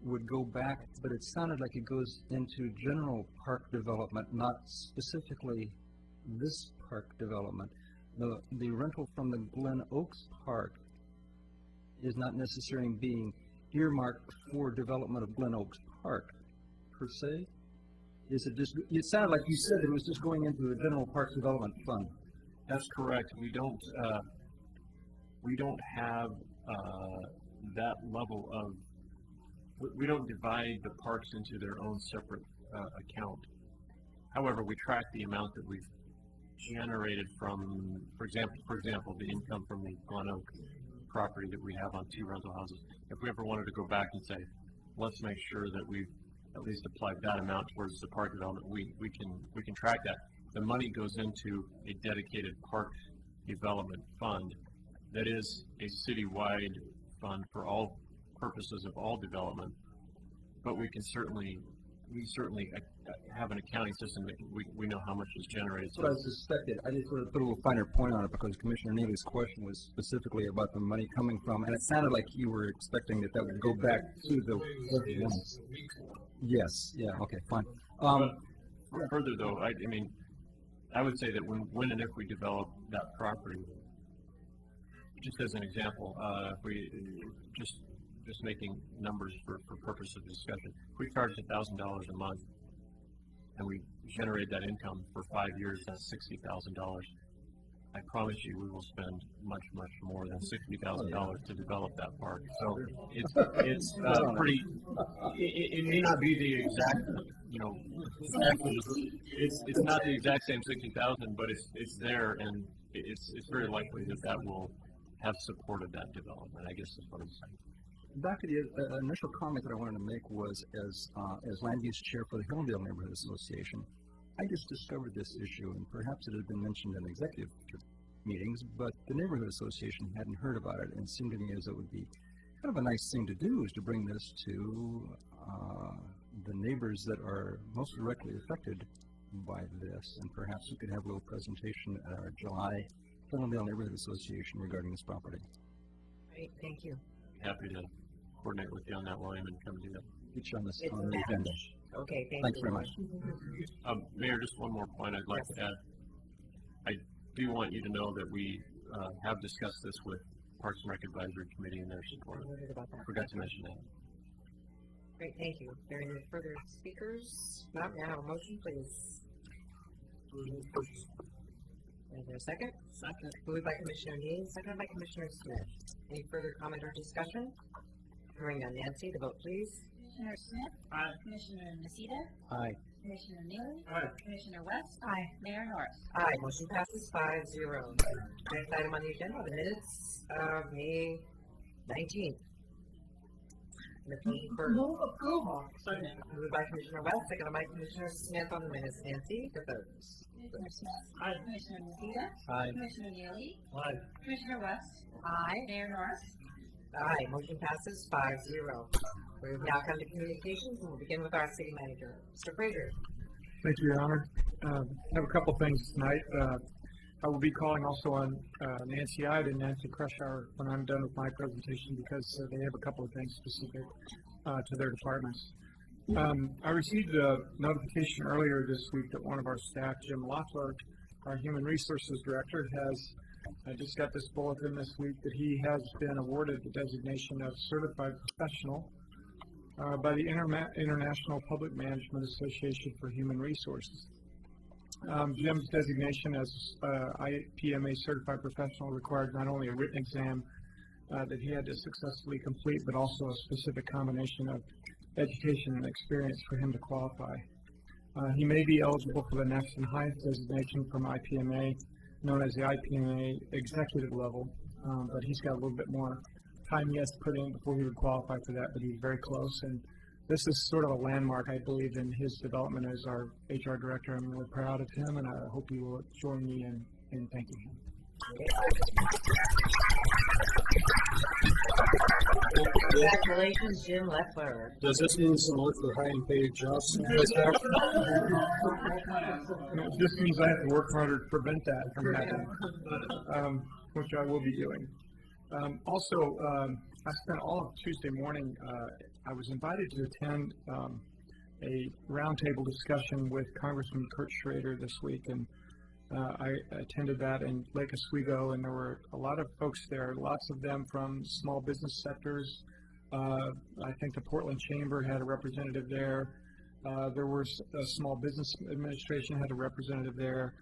would go back, but it sounded like it goes into general park development, not specifically this park development. The rental from the Glen Oaks Park is not necessarily being earmarked for development of Glen Oaks Park, per se. Is it just? It sounded like you said it was just going into the general parks development fund. That's correct. We don't have that level of. We don't divide the parks into their own separate account. However, we track the amount that we've generated from, for example, the income from the Glen Oak property that we have on 2 rental houses. If we ever wanted to go back and say, let's make sure that we've at least applied that amount towards the park development, we can track that. The money goes into a dedicated park development fund that is a citywide fund for all purposes of all development. But we certainly have an accounting system that we know how much is generated. That's what I suspected. I just wanted to put a little finer point on it because Commissioner Neely's question was specifically about the money coming from, and it sounded like you were expecting that would go back to the. Yes. Yeah. Okay. Fine. Further though, I mean, I would say that when and if we develop that property, just as an example, if we just making numbers for purpose of discussion, if we charge $1,000 a month and we generate that income for 5 years, that's $60,000. I promise you, we will spend much more than $60,000 to develop that park. So it's pretty. It may not be the exact, it's not the exact same 60,000, but it's there, and it's very likely that will have supported that development. I guess is what I'm saying. Back to the initial comment that I wanted to make was as land use chair for the Hillendale Neighborhood Association, I just discovered this issue, and perhaps it had been mentioned in executive meetings, but the neighborhood association hadn't heard about it, and it seemed to me as it would be kind of a nice thing to do is to bring this to the neighbors that are most directly affected by this, and perhaps we could have a little presentation at our July Hillendale Neighborhood Association regarding this property. Great, thank you. Happy to coordinate with you on that, William, and come do that. Get you on the agenda. Okay, Thanks very much. Mayor, just one more point I'd like to add. I do want you to know that we have discussed this with Parks and Rec Advisory Committee and their support. Forgot to mention that. Great, thank you. Are there any further speakers? Not, may I have a motion, please? Is there a second? Second. Moved by Commissioner Neal, seconded by Commissioner Smith. Any further comment or discussion? Hearing none. Nancy, the vote, please. Commissioner Smith? Aye. Commissioner Nocita? Aye. Commissioner Neely? Aye. Commissioner West? Aye. Mayor Norris? Aye, motion passes 5-0. Next item on the agenda, the minutes of May 19th. Move approval. Moved by Commissioner West, seconded by Commissioner Smith on the minutes. Nancy, the vote. Commissioner Smith? Aye. Commissioner Nocita? Aye. Commissioner Neely? Aye. Commissioner West? Aye. Mayor Norris? Aye, motion passes 5-0. We've now come to communications, and we'll begin with our city manager, Mr. Fraser. Thank you, Your Honor. I have a couple things tonight. I will be calling also on Nancy Ide and Nancy Krushauer when I'm done with my presentation because they have a couple of things specific to their departments. I received a notification earlier this week that one of our staff, Jim Loeffler, our Human Resources Director, I just got this bulletin this week that he has been awarded the designation of Certified Professional by the International Public Management Association for Human Resources. Jim's designation as IPMA Certified Professional required not only a written exam that he had to successfully complete, but also a specific combination of education and experience for him to qualify. He may be eligible for the next and highest designation from IPMA, known as the IPMA executive level, but he's got a little bit more time he has to put in before he would qualify for that, but he's very close. And this is sort of a landmark, I believe, in his development as our HR director. I'm really proud of him, and I hope you will join me in thanking him. Congratulations, Jim Loeffler. Does this mean some look for high and paid jobs? This means I have to work harder to prevent that from happening, which I will be doing. Also, I spent all of Tuesday morning, I was invited to attend a roundtable discussion with Congressman Kurt Schrader this week, and I attended that in Lake Oswego, and there were a lot of folks there, lots of them from small business sectors. I think the Portland Chamber had a representative there. There was a Small Business Administration had a representative there.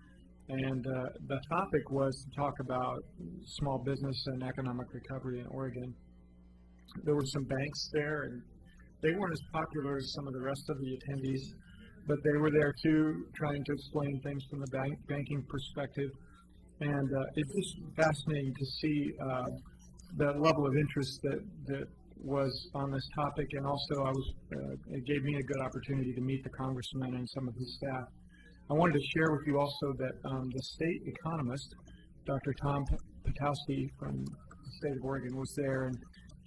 And the topic was to talk about small business and economic recovery in Oregon. There were some banks there, and they weren't as popular as some of the rest of the attendees, but they were there too, trying to explain things from the banking perspective. And it's just fascinating to see the level of interest that was on this topic. And also, it gave me a good opportunity to meet the congressman and some of his staff. I wanted to share with you also that the state economist, Dr. Tom Patowski from the state of Oregon, was there, and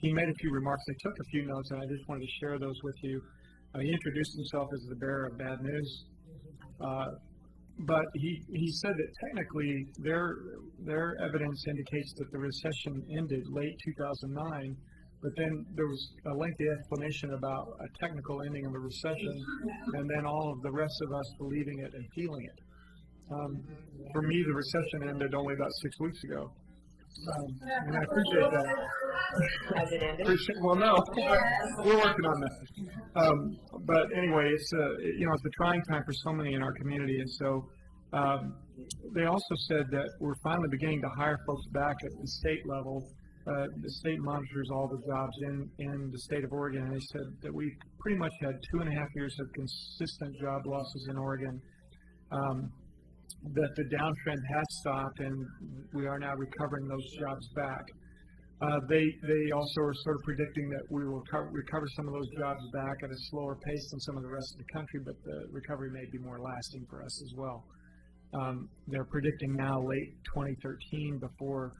he made a few remarks. I took a few notes, and I just wanted to share those with you. He introduced himself as the bearer of bad news, but he said that technically their evidence indicates that the recession ended late 2009, but then there was a lengthy explanation about a technical ending of the recession, and then all of the rest of us believing it and feeling it. For me, the recession ended only about 6 weeks ago. And I appreciate that. Has it ended? Well, no, we're working on that. But anyway, it's it's a trying time for so many in our community, and so they also said that we're finally beginning to hire folks back at the state level. The state monitors all the jobs in the state of Oregon, and they said that we pretty much had 2.5 years of consistent job losses in Oregon. That the downtrend has stopped, and we are now recovering those jobs back. They also are sort of predicting that we will recover some of those jobs back at a slower pace than some of the rest of the country, but the recovery may be more lasting for us as well. They're predicting now late 2013 before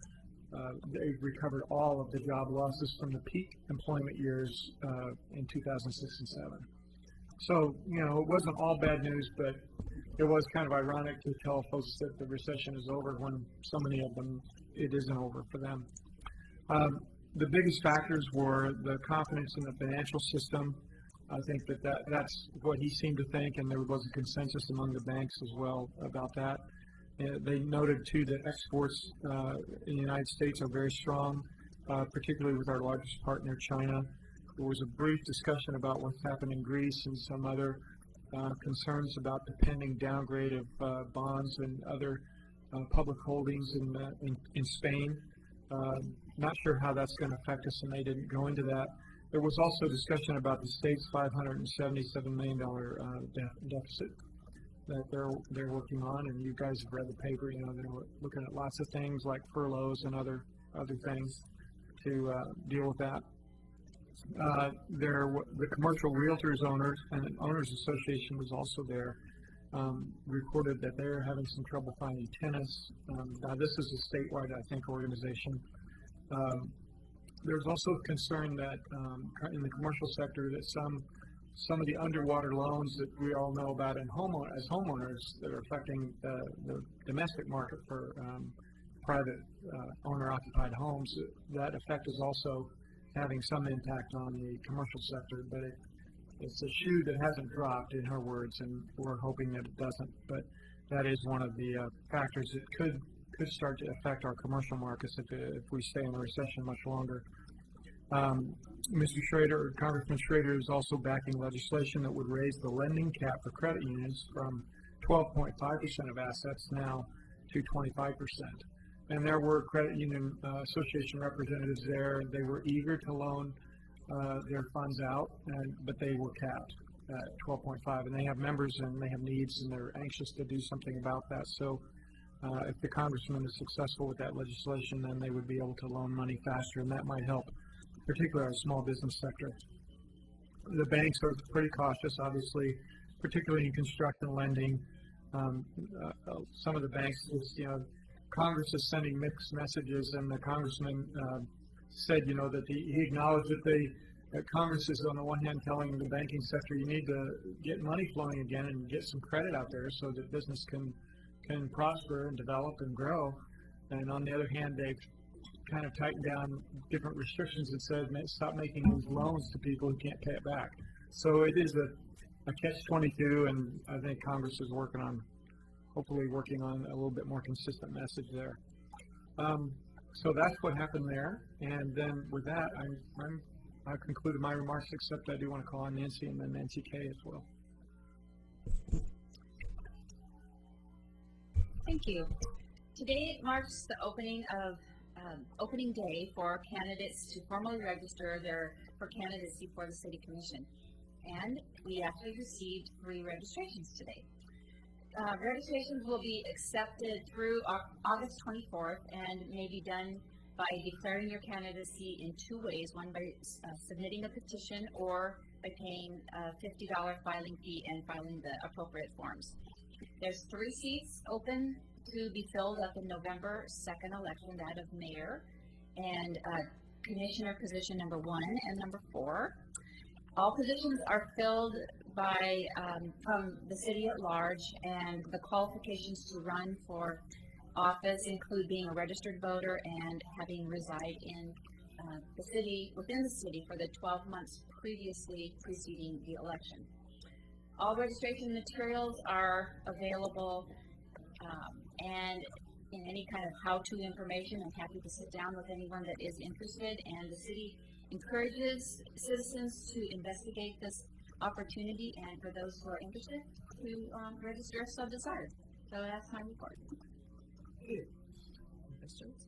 they've recovered all of the job losses from the peak employment years in 2006 and 7. So, it wasn't all bad news, but it was kind of ironic to tell folks that the recession is over when so many of them, it isn't over for them. The biggest factors were the confidence in the financial system. I think that's what he seemed to think, and there was a consensus among the banks as well about that. They noted, too, that exports in the United States are very strong, particularly with our largest partner, China. There was a brief discussion about what's happened in Greece and some other concerns about the pending downgrade of bonds and other public holdings in Spain. Not sure how that's going to affect us, and they didn't go into that. There was also discussion about the state's $577 million deficit that they're working on, and you guys have read the paper. They're looking at lots of things like furloughs and other things to deal with that. The commercial realtors owners and owners association was also there. Reported that they're having some trouble finding tenants. Now this is a statewide, I think, organization. There's also concern that in the commercial sector that some of the underwater loans that we all know about as homeowners that are affecting the domestic market for private owner-occupied homes, that effect is also having some impact on the commercial sector, but it's a shoe that hasn't dropped, in her words, and we're hoping that it doesn't. But that is one of the factors that could start to affect our commercial markets if we stay in a recession much longer. Mr. Schrader, Congressman Schrader, is also backing legislation that would raise the lending cap for credit unions from 12.5% of assets now to 25%. And there were credit union association representatives there. They were eager to loan their funds out, but they were capped at 12.5. And they have members and they have needs, and they're anxious to do something about that. So if the congressman is successful with that legislation, then they would be able to loan money faster, and that might help, particularly our small business sector. The banks are pretty cautious, obviously, particularly in construction lending. Some of the banks, Congress is sending mixed messages, and the congressman said, that he acknowledged that Congress is on the one hand telling the banking sector you need to get money flowing again and get some credit out there so that business can prosper and develop and grow. And on the other hand, they've kind of tightened down different restrictions and said, stop making these loans to people who can't pay it back. So it is a catch-22, and I think Congress is hopefully working on a little bit more consistent message there. So that's what happened there. And then with that, I've concluded my remarks, except I do want to call on Nancy and then Nancy Kay as well. Thank you. Today marks the opening day for candidates to formally register for candidacy for the City Commission. And we actually received 3 registrations today. Registrations will be accepted through August 24th and may be done by declaring your candidacy in 2 ways. One by submitting a petition or by paying a $50 filing fee and filing the appropriate forms. There's 3 seats open to be filled up in November 2nd election, that of mayor and commissioner position number 1 and number 4. All positions are filled from the city at large, and the qualifications to run for office include being a registered voter and having reside in within the city for the 12 months preceding the election. All registration materials are available And in any kind of how-to information, I'm happy to sit down with anyone that is interested, and the city encourages citizens to investigate this opportunity, and for those who are interested, to register if so desired. So that's my report. Questions?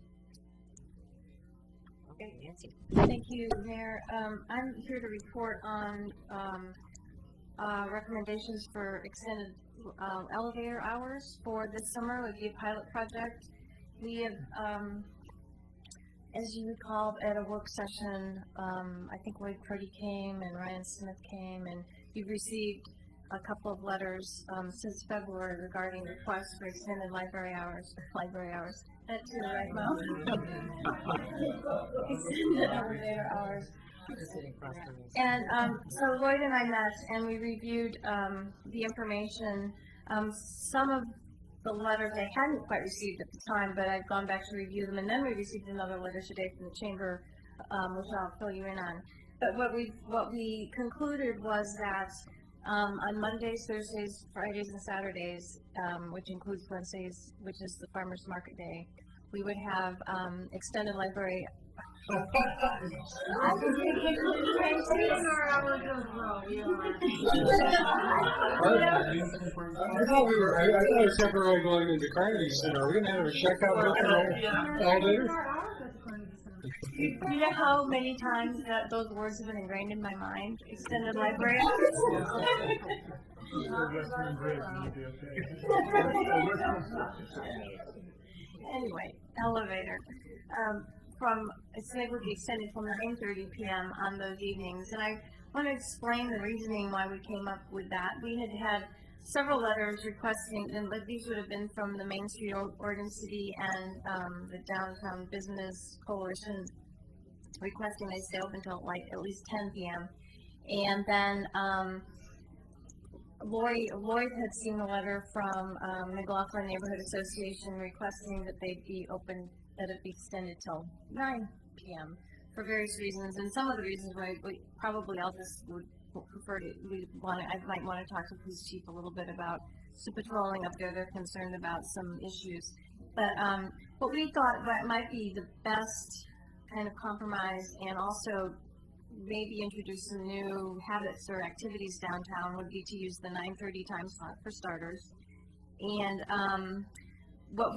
Okay, Nancy. Thank you, Mayor. I'm here to report on recommendations for extended elevator hours for this summer. Would be a pilot project. We have, as you recall, at a work session, I think Lloyd Purdy came and Ryan Smith came, and you've received a couple of letters since February regarding requests for extended library hours. That too, right, Mo? Extended elevator hours. And so Lloyd and I met and we reviewed the information. Some of the letters I hadn't quite received at the time, but I've gone back to review them, and then we received another letter today from the chamber, which I'll fill you in on. But what we concluded was that on Mondays, Thursdays, Fridays, and Saturdays, which includes Wednesdays, which is the farmers market day, we would have extended library. I thought it was temporarily going into Carnegie Center. Are we gonna have a checkout all day? You know how many times that those words have been ingrained in my mind? Extended library. Anyway, elevator. It's able to be extended from 9:30 p.m. on those evenings, and I want to explain the reasoning why we came up with that. We had several letters requesting, and these would have been from the Main Street Oregon City and the Downtown Business Coalition, requesting they stay open until like at least 10 p.m. And then Lloyd had seen a letter from McLaughlin Neighborhood Association requesting that they be open, that it be extended till 9 p.m. for various reasons. And some of the reasons why we probably I'll just would prefer to, I might want to talk to the police chief a little bit about some patrolling up there. They're concerned about some issues. But what we thought that might be the best kind of compromise, and also maybe introduce some new habits or activities downtown, would be to use the 9:30 time slot for starters. And what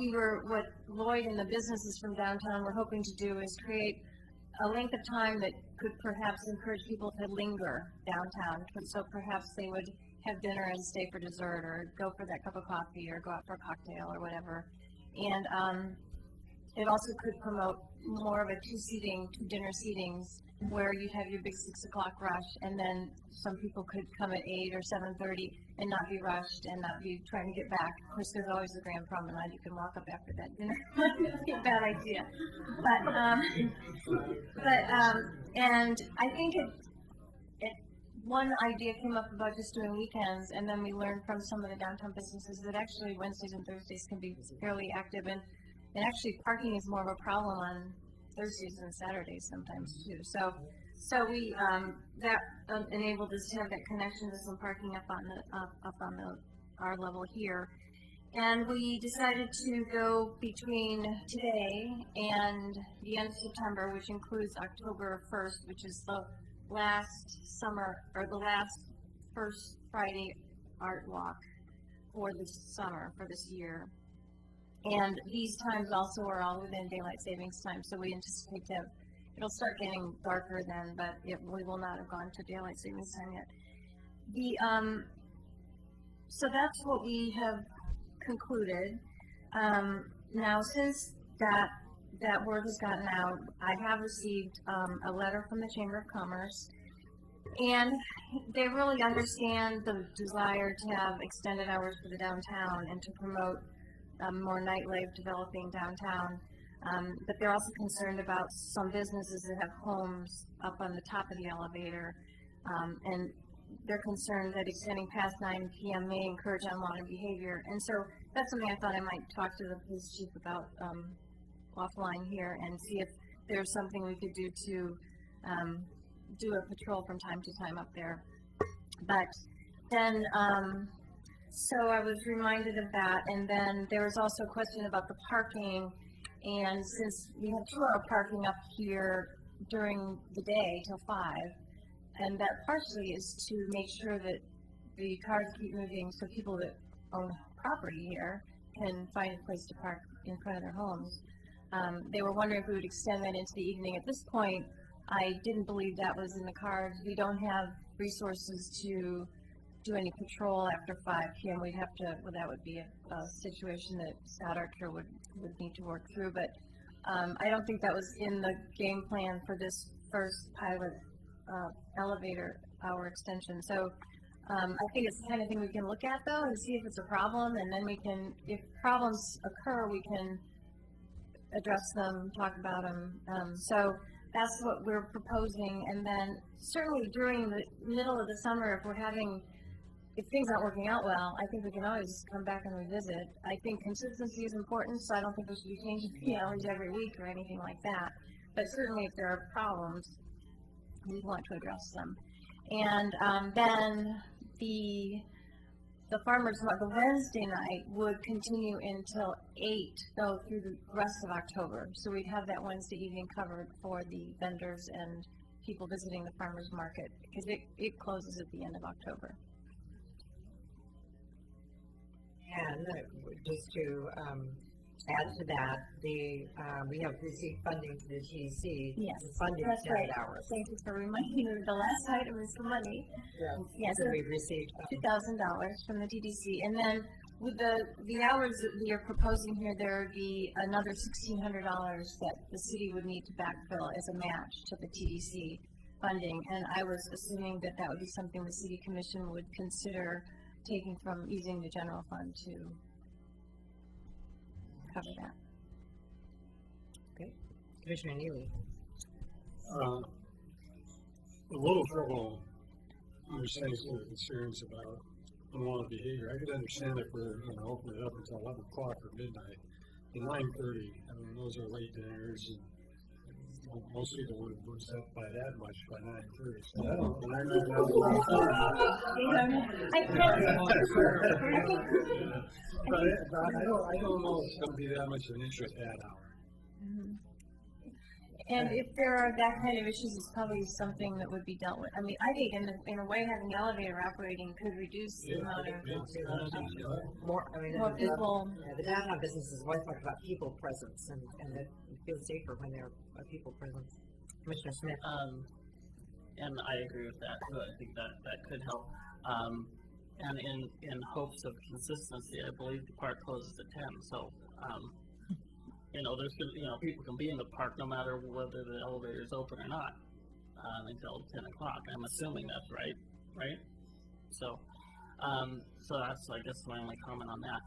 Lloyd and the businesses from downtown were hoping to do is create a length of time that could perhaps encourage people to linger downtown. So perhaps they would have dinner and stay for dessert, or go for that cup of coffee, or go out for a cocktail, or whatever. And it also could promote more of a two dinner seatings, where you'd have your big 6 o'clock rush, and then some people could come at 8 or 7:30 and not be rushed and not be trying to get back. Of course, there's always the Grand Promenade. You can walk up after that dinner. It's a bad idea. And I think one idea came up about just doing weekends, and then we learned from some of the downtown businesses that actually Wednesdays and Thursdays can be fairly active, and actually parking is more of a problem on Thursdays and Saturdays sometimes too. So we that enabled us to have that connection to some parking up on our level here, and we decided to go between today and the end of September, which includes October 1st, which is the last first Friday art walk for this summer, for this year. And these times also are all within daylight savings time, so we anticipate to it'll start getting darker then, but we will not have gone to daylight savings time yet. So that's what we have concluded. Now, since that word has gotten out, I have received a letter from the Chamber of Commerce, and they really understand the desire to have extended hours for the downtown and to promote more nightlife developing downtown, but they're also concerned about some businesses that have homes up on the top of the elevator, and they're concerned that extending past 9 p.m. may encourage unwanted behavior. And so that's something I thought I might talk to the police chief about offline here, and see if there's something we could do to do a patrol from time to time up there. But then So I was reminded of that, and then there was also a question about the parking, and since we have 2-hour parking up here during the day till 5, and that partially is to make sure that the cars keep moving so people that own property here can find a place to park in front of their homes. They were wondering if we would extend that into the evening. At this point, I didn't believe that was in the cards. We don't have resources to do any patrol after 5 p.m. We'd have to, well, that would be a situation that Scott Archer would need to work through, but I don't think that was in the game plan for this first pilot elevator hour extension. So I think it's the kind of thing we can look at though and see if it's a problem, and then we can, if problems occur, we can address them, talk about them. So that's what we're proposing, and then certainly during the middle of the summer, if things aren't working out well, I think we can always come back and revisit. I think consistency is important, so I don't think we should be changing the hours every week or anything like that. But certainly if there are problems, we want to address them. And then the farmers market, the Wednesday night would continue until 8, though through the rest of October. So we'd have that Wednesday evening covered for the vendors and people visiting the farmers market, because it closes at the end of October. And just to add to that, we have received funding to the TDC. Yes, funding that's standard right. hours. Thank you for reminding me. The last item is the money. Yes, So we've received $2,000 from the TDC, and then with the hours that we are proposing here, there would be another $1,600 that the city would need to backfill as a match to the TDC funding. And I was assuming that would be something the city commission would consider taking from using the general fund to cover that. Okay. Commissioner Neely. A little trouble understanding some of the concerns about unwanted behavior. I could understand if we're open it up until 11 o'clock or midnight. At 9:30, I mean, those are late dinners, and most people wouldn't boost up by that much by 9:30. So I don't know if it's going to be that much of an issue at that hour. Mm-hmm. And if there are that kind of issues, it's probably something that would be dealt with. I mean, I think in a way having the elevator operating could reduce the amount of more people. The downtown businesses always talk about people presence, and it feels safer when there are people presence. Commissioner Smith. And I agree with that too. I think that could help. And in hopes of consistency, I believe the park closes at 10. So, there's people can be in the park no matter whether the elevator is open or not until 10 o'clock. I'm assuming that's right? So that's, I guess, my only comment on that.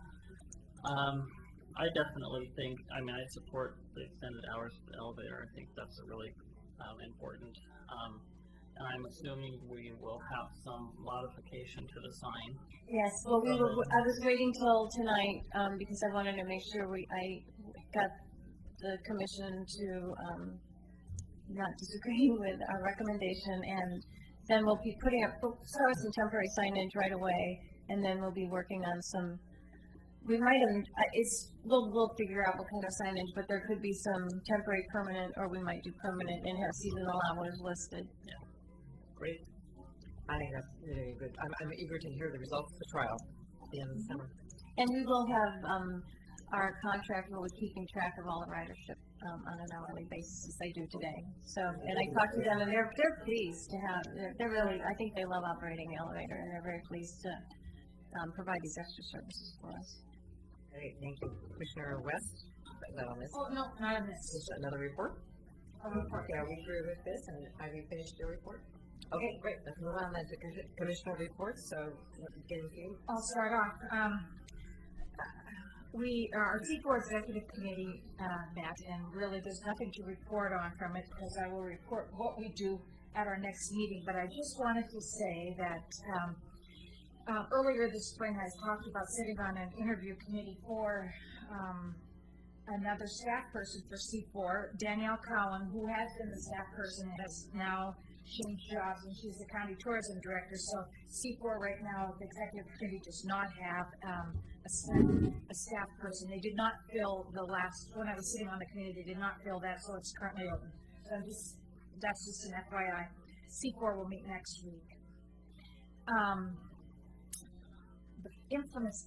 I definitely think, I support the extended hours of the elevator. I think that's a really important. And I'm assuming we will have some modification to the sign. Yes, well, I was waiting till tonight because I wanted to make sure I got the commission to not disagree with our recommendation, and then we'll be we'll start with some temporary signage right away, and then we'll be working on some. We might have we'll figure out what kind of signage, but there could be some temporary, permanent, or we might do permanent and have seasonal hours listed. Yeah. Great. I think that's really good. I'm eager to hear the results of the trial at the end of the summer. And we will have our contractor will be keeping track of all the ridership on an hourly basis as they do today. So, and I talked to them, and they're pleased to have. They're really. I think they love operating the elevator, and they're very pleased to provide these extra services for us. Great, thank you, Commissioner West. Is that on this? Oh no, not on this. Is that another report? Okay, are we through with this? And have you finished your report? Okay, great. Let's move on then to commissioner reports. So, getting to you. I'll start off. Our C4 Executive Committee met, and really there's nothing to report on from it because I will report what we do at our next meeting. But I just wanted to say that earlier this spring I talked about sitting on an interview committee for another staff person for C4, Danielle Cowan, who has been the staff person, has now changed jobs, and she's the county tourism director. So C4 right now, the executive committee does not have a staff person. They did not fill the last, when I was sitting on the committee, they did not fill that, so it's currently open. So that's just an FYI. C4 will meet next week. The infamous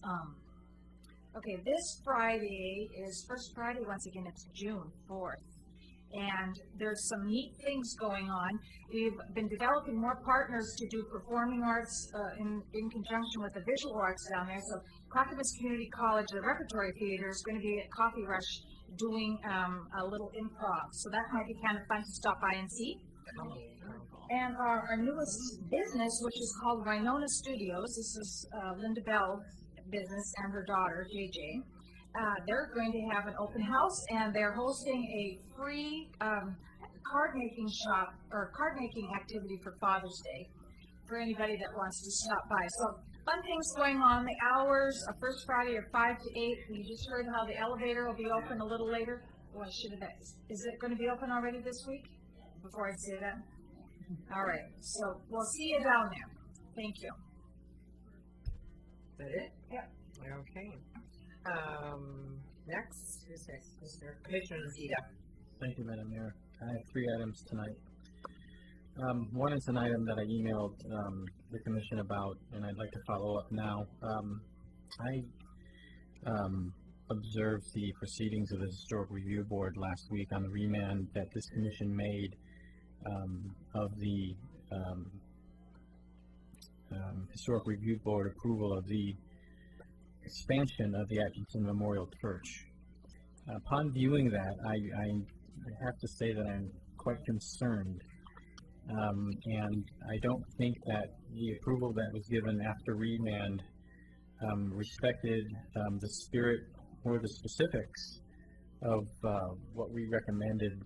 Okay, this Friday is First Friday. Once again, it's June 4th. And there's some neat things going on. We've been developing more partners to do performing arts in conjunction with the visual arts down there. So Clackamas Community College, the Repertory Theater, is going to be at Coffee Rush doing a little improv. So that might be kind of fun to stop by and see. And our newest business, which is called Winona Studios, this is Linda Bell's business and her daughter, JJ. They're going to have an open house, and they're hosting a free card making shop or card making activity for Father's Day for anybody that wants to stop by. So fun things going on. The hours are First Friday are 5 to 8. You just heard how the elevator will be open a little later. Well, should have. Is it going to be open already this week? Before I say that. All right. So we'll see you down there. Thank you. Is that it? Yep. Okay. Next, who's next? Mr. Commissioner Zeta. Thank you, Madam Mayor. I have 3 items tonight. One is an item that I emailed the commission about, and I'd like to follow up now. I observed the proceedings of the Historic Review Board last week on the remand that this commission made of the Historic Review Board approval of the expansion of the Atkinson Memorial Church. Upon viewing that, I have to say that I'm quite concerned, and I don't think that the approval that was given after remand respected the spirit or the specifics of what we recommended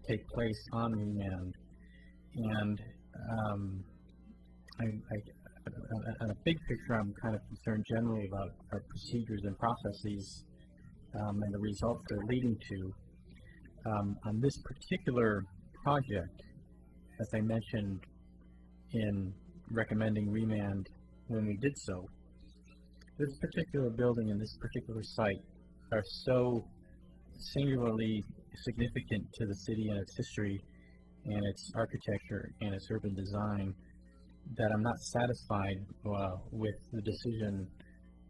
take place on remand. And on a big picture, I'm kind of concerned generally about our procedures and processes and the results they're leading to. On this particular project, as I mentioned in recommending remand when we did so, this particular building and this particular site are so singularly significant to the city and its history and its architecture and its urban design that I'm not satisfied with the decision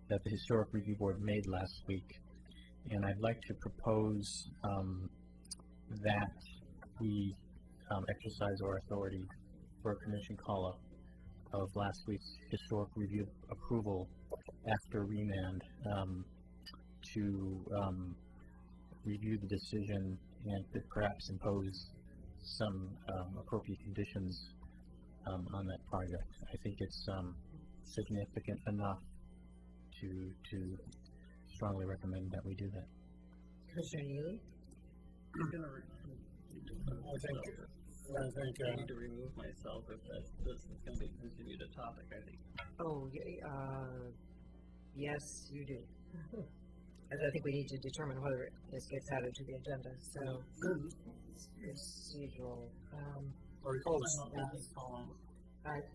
that the Historic Review Board made last week. And I'd like to propose that we exercise our authority for a commission call-up of last week's Historic Review approval after remand to review the decision and to perhaps impose some appropriate conditions on that project. I think it's significant enough to strongly recommend that we do that. Commissioner Neely? I need to remove myself if this is going to be continued a topic, I think. Oh, yes, you do. And I think we need to determine whether this gets added to the agenda. So, procedural. Recall this.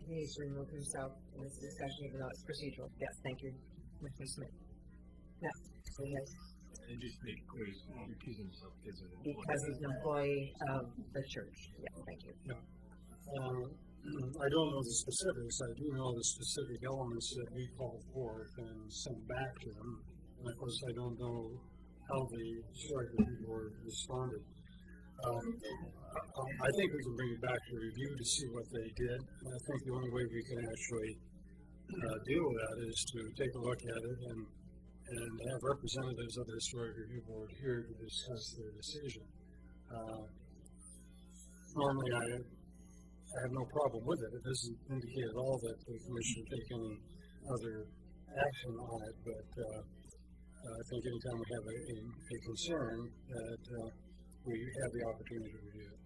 He needs to remove himself in this discussion, even though it's procedural. Yes, thank you, Mr. Smith. Now, so yes. And just make clear, he's recusing himself Because he's an employee of the church. Yeah, thank you. Yeah. I don't know the specifics. I do know the specific elements that we called forth and sent back to them. And of course, I don't know how the Historic Review Board responded. I think we can bring it back to review to see what they did. And I think the only way we can actually deal with that is to take a look at it and have representatives of the Historic Review Board here to discuss their decision. Normally, I have no problem with it. It doesn't indicate at all that the Commission take any other action on it, but I think anytime we have a concern that we have the opportunity to review it.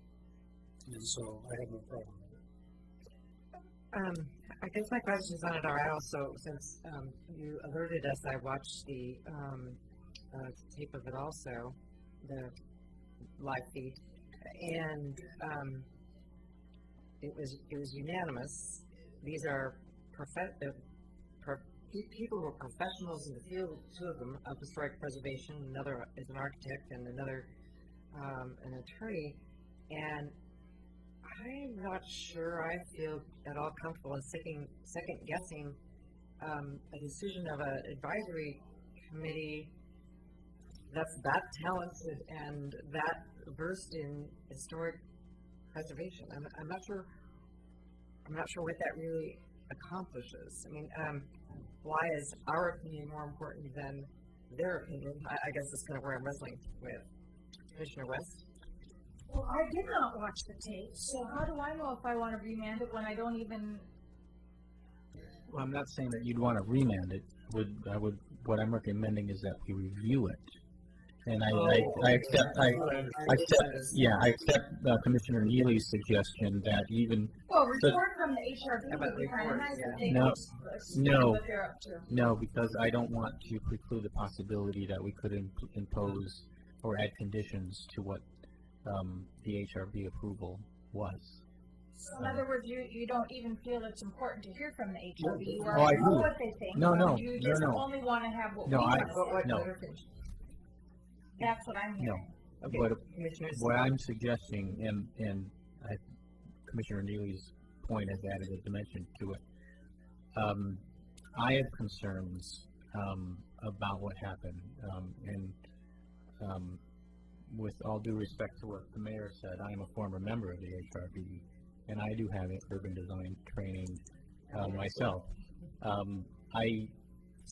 And so I have no problem with it. I guess my questions on it are also, since you alerted us, I watched the tape of it also, the live feed, and it was unanimous. These are people who are professionals in the field, two of them, of historic preservation, another is an architect and another an attorney, and I'm not sure I feel at all comfortable in second guessing a decision of an advisory committee that's that talented and that versed in historic preservation. I'm not sure what that really accomplishes. I mean, why is our opinion more important than their opinion? I guess that's kind of where I'm wrestling with. Commissioner West? Well, I did not watch the tape, so how do I know if I want to remand it when I don't even... Well, I'm not saying that you'd want to remand it. What I'm recommending is that we review it. And I accept Commissioner Neely's suggestion that even... Well, report from the HRB would be kind of nice if they know what they're up to. No, because I don't want to preclude the possibility that we could impose or add conditions to what the HRB approval was. So in other words, you don't even feel it's important to hear from the HRB. You I already know do. what they think. No. You just only want to have what we want to say. That's what I'm hearing. No. Okay. What I'm suggesting, and Commissioner Neely's point has added a dimension to it. I have concerns about what happened, and with all due respect to what the mayor said, I am a former member of the HRB, and I do have urban design training myself.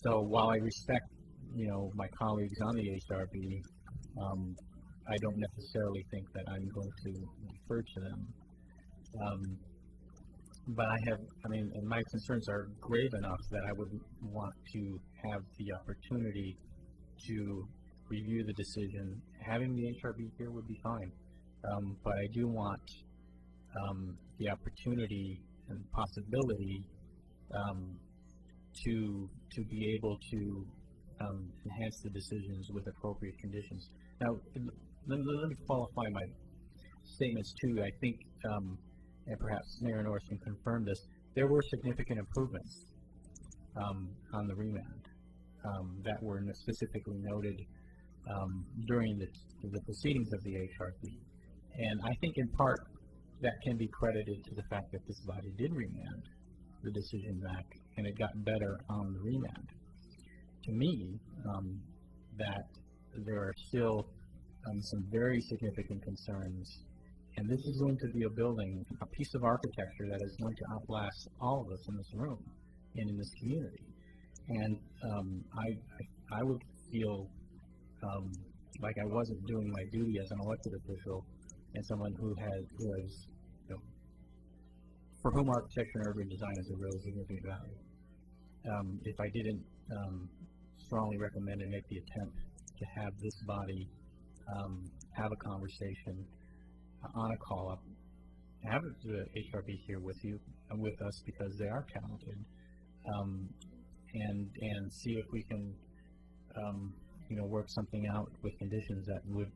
So while I respect, my colleagues on the HRB, I don't necessarily think that I'm going to defer to them. But and my concerns are grave enough that I would want to have the opportunity to review the decision. Having the HRB here would be fine. But I do want the opportunity and possibility to be able to enhance the decisions with appropriate conditions. Now, let me qualify my statements too. I think, and perhaps Mayor Norris can confirm this, there were significant improvements on the remand that were specifically noted during the proceedings of the HRB. And I think in part that can be credited to the fact that this body did remand the decision back, and it got better on the remand. To me, that there are still some very significant concerns, and this is going to be a piece of architecture that is going to outlast all of us in this room and in this community. And I would feel like I wasn't doing my duty as an elected official and someone who was, for whom architecture and urban design is a really significant value. If I didn't strongly recommend and make the attempt to have this body have a conversation on a call-up, have the HRB here with you and with us because they are talented, and see if we can work something out with conditions that would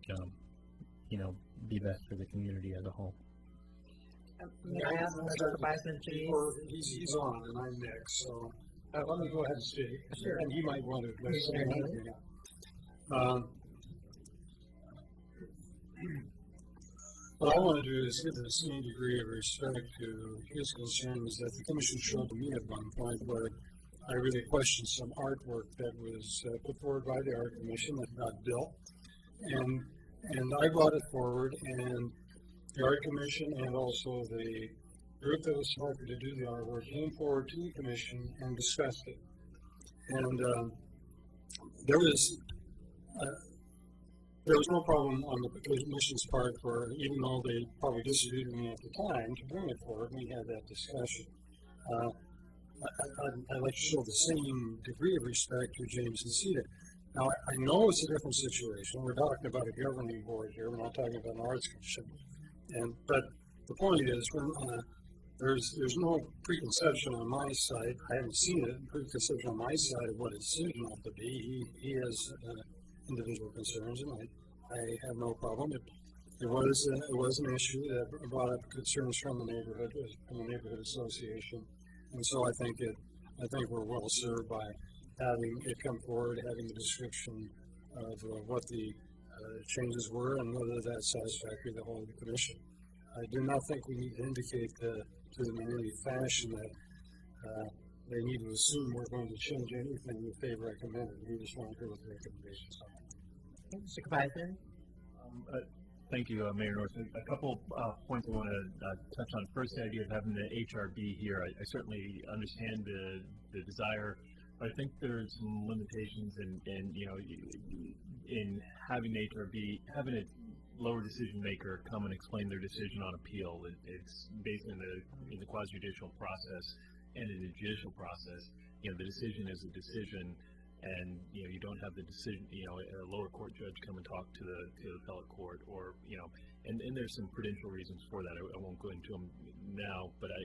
be best for the community as a whole. May I ask Mr. Weissman, please? He's on, and I'm next, so let me go ahead and speak. Sure. And he might want to say anything. What I want to do is give the same degree of respect to his concerns that the commission showed to me at one point, where I really questioned some artwork that was put forward by the art commission that got built, and I brought it forward, and the art commission and also the group that was selected to do the artwork came forward to the commission and discussed it. And there was no problem on the commission's part for, even though they probably disagreed with me at the time, to bring it forward. We had that discussion. I'd like to show the same degree of respect to James and Cedar. Now, I know it's a different situation. We're talking about a governing board here. We're not talking about an arts commission. But the point is, there's no preconception on my side. I haven't seen it. Preconception on my side of what his decision ought to be. He has individual concerns, and I have no problem. it was an issue that brought up concerns from the neighborhood association, and so I think we're well served by having it come forward, having the description of what the changes were and whether that's satisfactory to the whole commission. I do not think we need to indicate to them in any fashion that they need to assume we're going to change anything that they've recommended. We just want to hear what the recommendations are. Mr. Kvaisen? Thank you, Mayor North. A couple points I want to touch on. First, the idea of having the HRB here. I certainly understand the desire. I think there's some limitations in having the HRB, having a lower decision maker come and explain their decision on appeal. It's based in the quasi-judicial process and in the judicial process. The decision is a decision, and you don't have the decision. A lower court judge come and talk to the appellate court, or and there's some prudential reasons for that. I won't go into them now, but I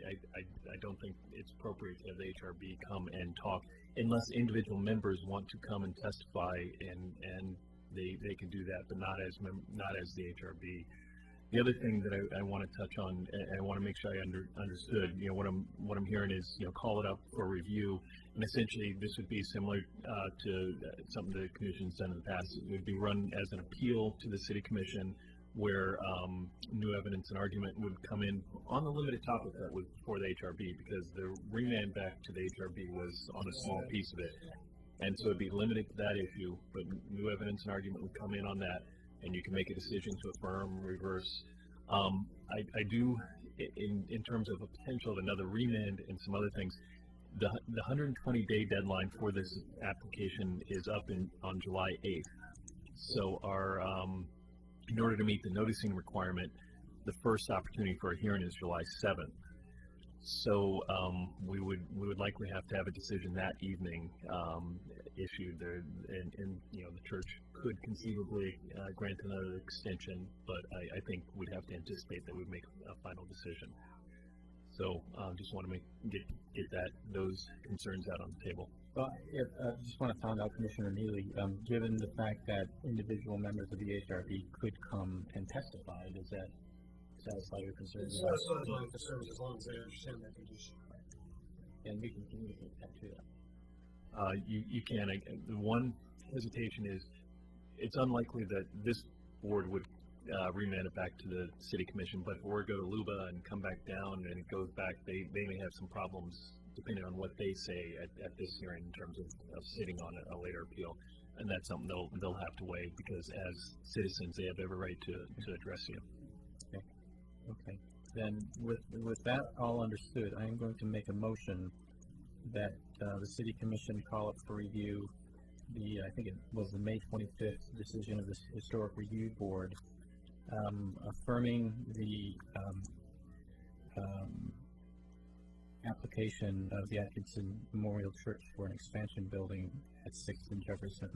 don't think it's appropriate to have the HRB come and talk unless individual members want to come and testify, and they can do that, but not as the HRB. The other thing that I want to touch on, and I want to make sure I understood, what I'm hearing is, call it up for review, and essentially this would be similar to something the commission's done in the past. It would be run as an appeal to the city commission, where new evidence and argument would come in on the limited topic that was before the HRB, because the remand back to the HRB was on a small piece of it. And so it'd be limited to that issue, but new evidence and argument would come in on that, and you can make a decision to affirm, reverse. I do, in terms of a potential of another remand and some other things, the 120-day deadline for this application is up on July 8th. So in order to meet the noticing requirement, the first opportunity for a hearing is July 7th. So we would likely have to have a decision that evening issued there, and the church could conceivably grant another extension, but I think we'd have to anticipate that we'd make a final decision. So just want to get those concerns out on the table. Well, I just want to find out, Commissioner Neely, given the fact that individual members of the HRB could come and testify, does that satisfy your concerns? It satisfies my concerns as long as they understand that condition. And we can communicate that to them. You can. The one hesitation is it's unlikely that this board would remand it back to the city commission, but if we were to go to LUBA and come back down and it goes back, they may have some problems depending on what they say at this hearing in terms of sitting on a later appeal. And that's something they'll have to weigh, because as citizens they have every right to address you. Okay. Then with that all understood, I am going to make a motion that the City Commission call up for review I think it was the May 25th decision of the Historic Review Board, affirming the application of the Atkinson Memorial Church for an expansion building at 6th and Jefferson.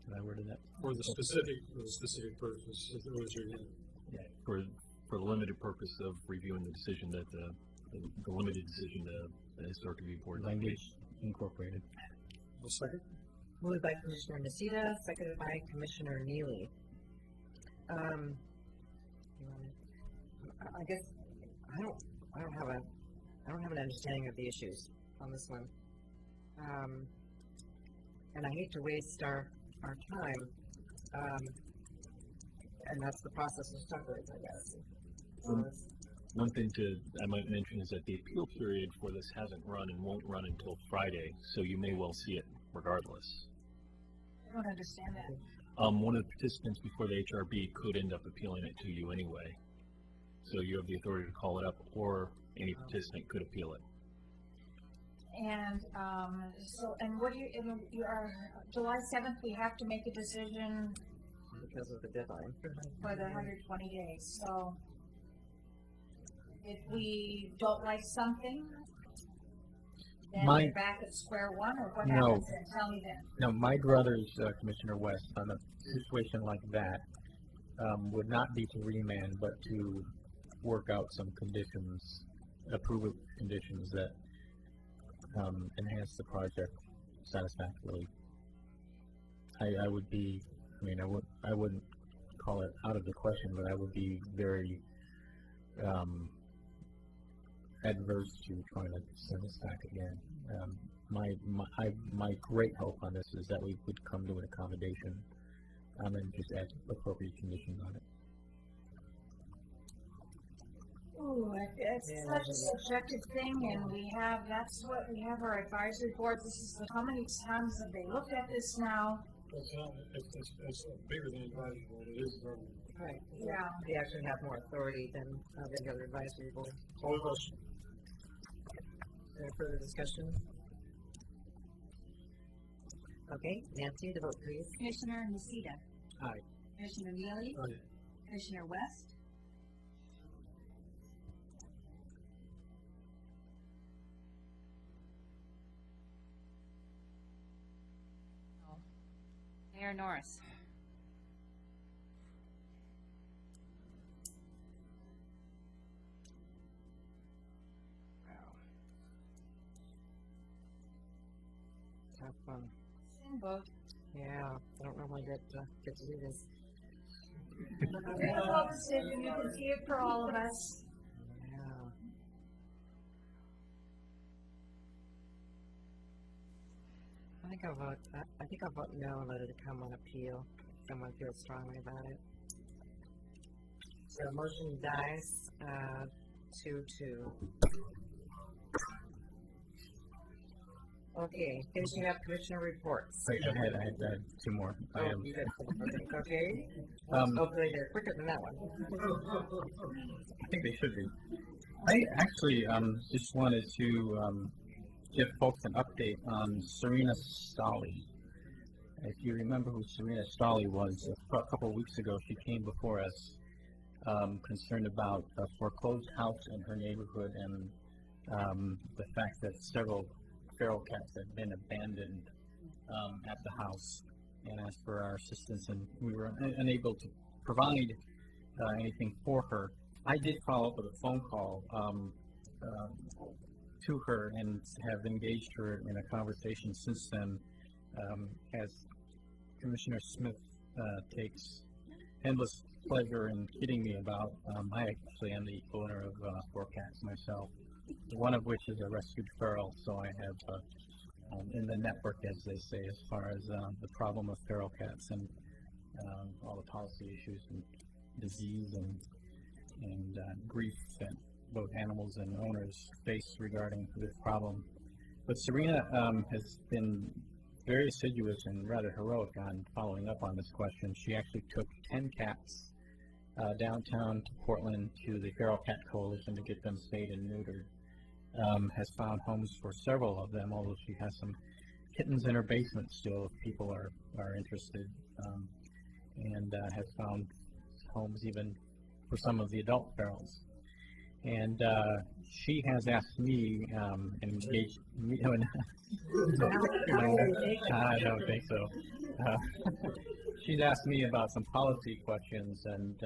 Did I word that? For the specific purpose, if it was your name. Yeah, for the limited purpose of reviewing the decision that the limited decision the Historic Review Board language incorporated. A second. Moved by Commissioner Nocita, seconded by Commissioner Neely. I guess I don't have an understanding of the issues on this one, and I hate to waste our time, and that's the process of stuck with, I guess. One thing I might mention is that the appeal period for this hasn't run and won't run until Friday, so you may well see it regardless. I don't understand that. One of the participants before the HRB could end up appealing it to you anyway. So you have the authority to call it up, or any participant could appeal it. And and what do you are July 7th? We have to make a decision because of the deadline for the 120 days. So if we don't like something, then we're back at square one, or what happens then? Tell me then. No, my druthers, Commissioner West, on a situation like that, would not be to remand, but to work out some conditions, approval conditions that enhance the project satisfactorily. I would be I mean, I wouldn't call it out of the question, but I would be very adverse to trying to send this back again. My great hope on this is that we would come to an accommodation and just add appropriate conditions on it. Ooh, it's such a subjective thing, and that's what we have our advisory boards. This is how many times have they looked at this now? It's bigger than advisory board. It is government. Right. Yeah. They actually have more authority than the other advisory board. All of us. Any further discussion? Okay, Nancy, the vote please. Commissioner Nocita. Aye. Commissioner Neely. Aye. Commissioner West. Mayor Norris. Tough one. Same vote. Yeah, I don't normally get to do this. Difficult decision. You can see it for all of us. Yeah. I think I'll vote no and let it come on appeal. If someone feels strongly about it. So motion dies 2-2. Okay, finishing up commissioner reports. Wait, I had two more items. You got okay. Um, Hopefully they're quicker than that one. I think they should be. I actually just wanted to give folks an update on Serena Stolle. If you remember who Serena Stolle was, a couple of weeks ago she came before us concerned about a foreclosed house in her neighborhood and the fact that several feral cats had been abandoned at the house, and asked for our assistance, and we were unable to provide anything for her. I did follow up with a phone call to her and have engaged her in a conversation since then. As Commissioner Smith takes endless pleasure in kidding me about, I actually am the owner of 4 cats myself, one of which is a rescued feral, so I have in the network, as they say, as far as the problem of feral cats and all the policy issues and disease and grief that both animals and owners face regarding this problem. But Serena has been very assiduous and rather heroic on following up on this question. She actually took 10 cats downtown to Portland to the Feral Cat Coalition to get them spayed and neutered. Has found homes for several of them, although she has some kittens in her basement still if people are interested, and has found homes even for some of the adult ferals. And she has asked me and engaged me. I don't think so. She's asked me about some policy questions, and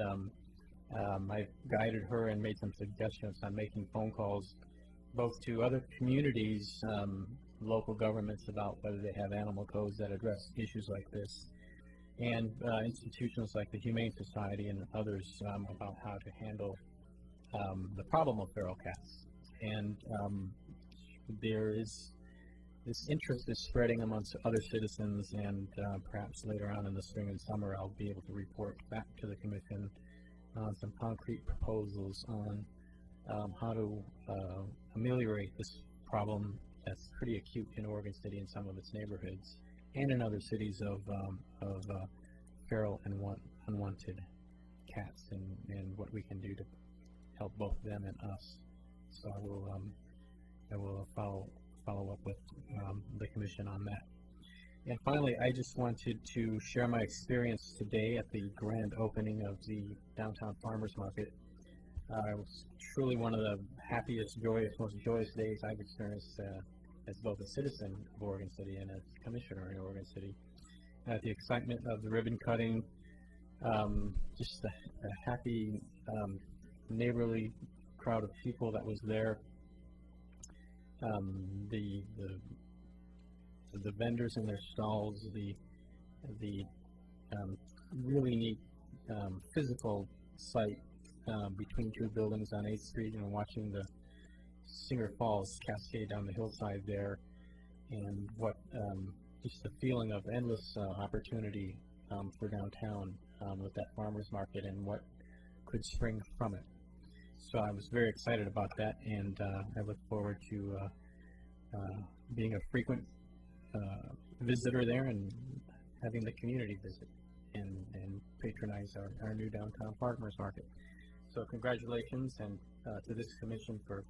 I guided her and made some suggestions on making phone calls both to other communities, local governments, about whether they have animal codes that address issues like this, and institutions like the Humane Society and others about how to handle the problem of feral cats. And there is this interest is spreading amongst other citizens, and perhaps later on in the spring and summer I'll be able to report back to the Commission on some concrete proposals on how to ameliorate this problem that's pretty acute in Oregon City and some of its neighborhoods, and in other cities of feral and unwanted cats, and what we can do to help both them and us. So I will follow up with the Commission on that. And finally, I just wanted to share my experience today at the grand opening of the Downtown Farmers Market. It was truly one of the happiest, most joyous days I've experienced as both a citizen of Oregon City and as Commissioner in Oregon City. The excitement of the ribbon cutting, just the happy, neighborly crowd of people that was there. The vendors in their stalls, the really neat physical site between two buildings on 8th Street, watching the Singer Falls cascade down the hillside there, and what just the feeling of endless opportunity for downtown with that farmers market and what could spring from it. So I was very excited about that, and I look forward to being a frequent visitor there and having the community visit and patronize our new downtown farmers market. So congratulations and to this commission for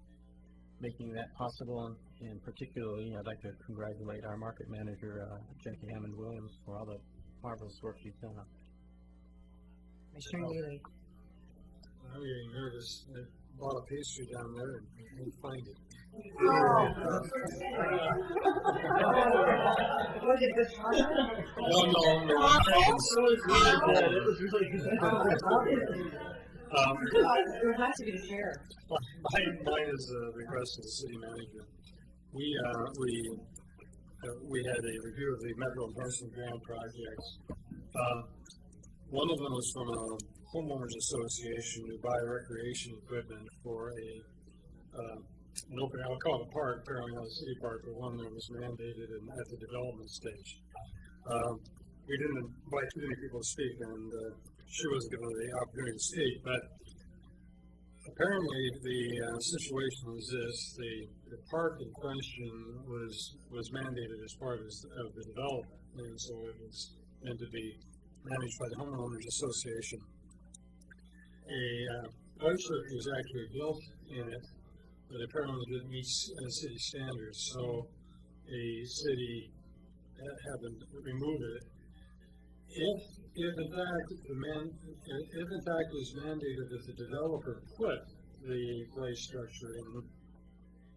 making that possible, and particularly I'd like to congratulate our market manager, Jackie Hammond Williams, for all the marvelous work she's done. Commissioner Neely. I'm getting nervous. I bought a pastry down there and can't find it. Was it good fun? No. It was really good. It was nice of you to share. Mine is a request to the city manager. We had a review of the Metro and Parson Grant projects. One of them was from a homeowners association to buy recreation equipment for an open, I'll call it a park, apparently not a city park, but one that was mandated at the development stage. We didn't invite too many people to speak, and she wasn't given the opportunity to speak, but apparently the situation was this: the park in question was mandated as part of the development, and so it was meant to be managed by the homeowners association. A bike circuit was actually built in it, but apparently didn't meet city standards, so a city had to remove it. If in fact it was mandated that the developer put the play structure in,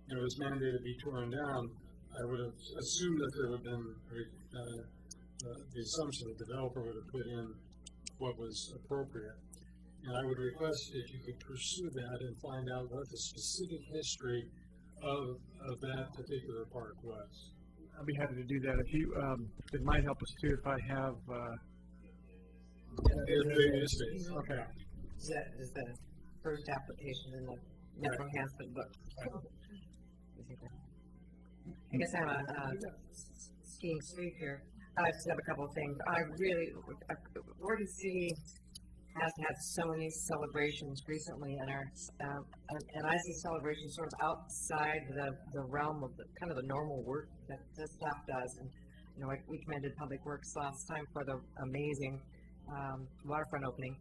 and it was mandated to be torn down, I would have assumed that there would have been the assumption the developer would have put in what was appropriate. And I would request if you could pursue that and find out what the specific history of that particular park was. I'd be happy to do that. If you, it might help us too if I have. Okay. Is the first application in the Metro Enhancement book. I guess I'm a skiing streak here. I just have a couple of things. Oregon City has had so many celebrations recently, and I see celebrations sort of outside the realm of the normal work that the staff does. And we commended Public Works last time for the amazing waterfront opening,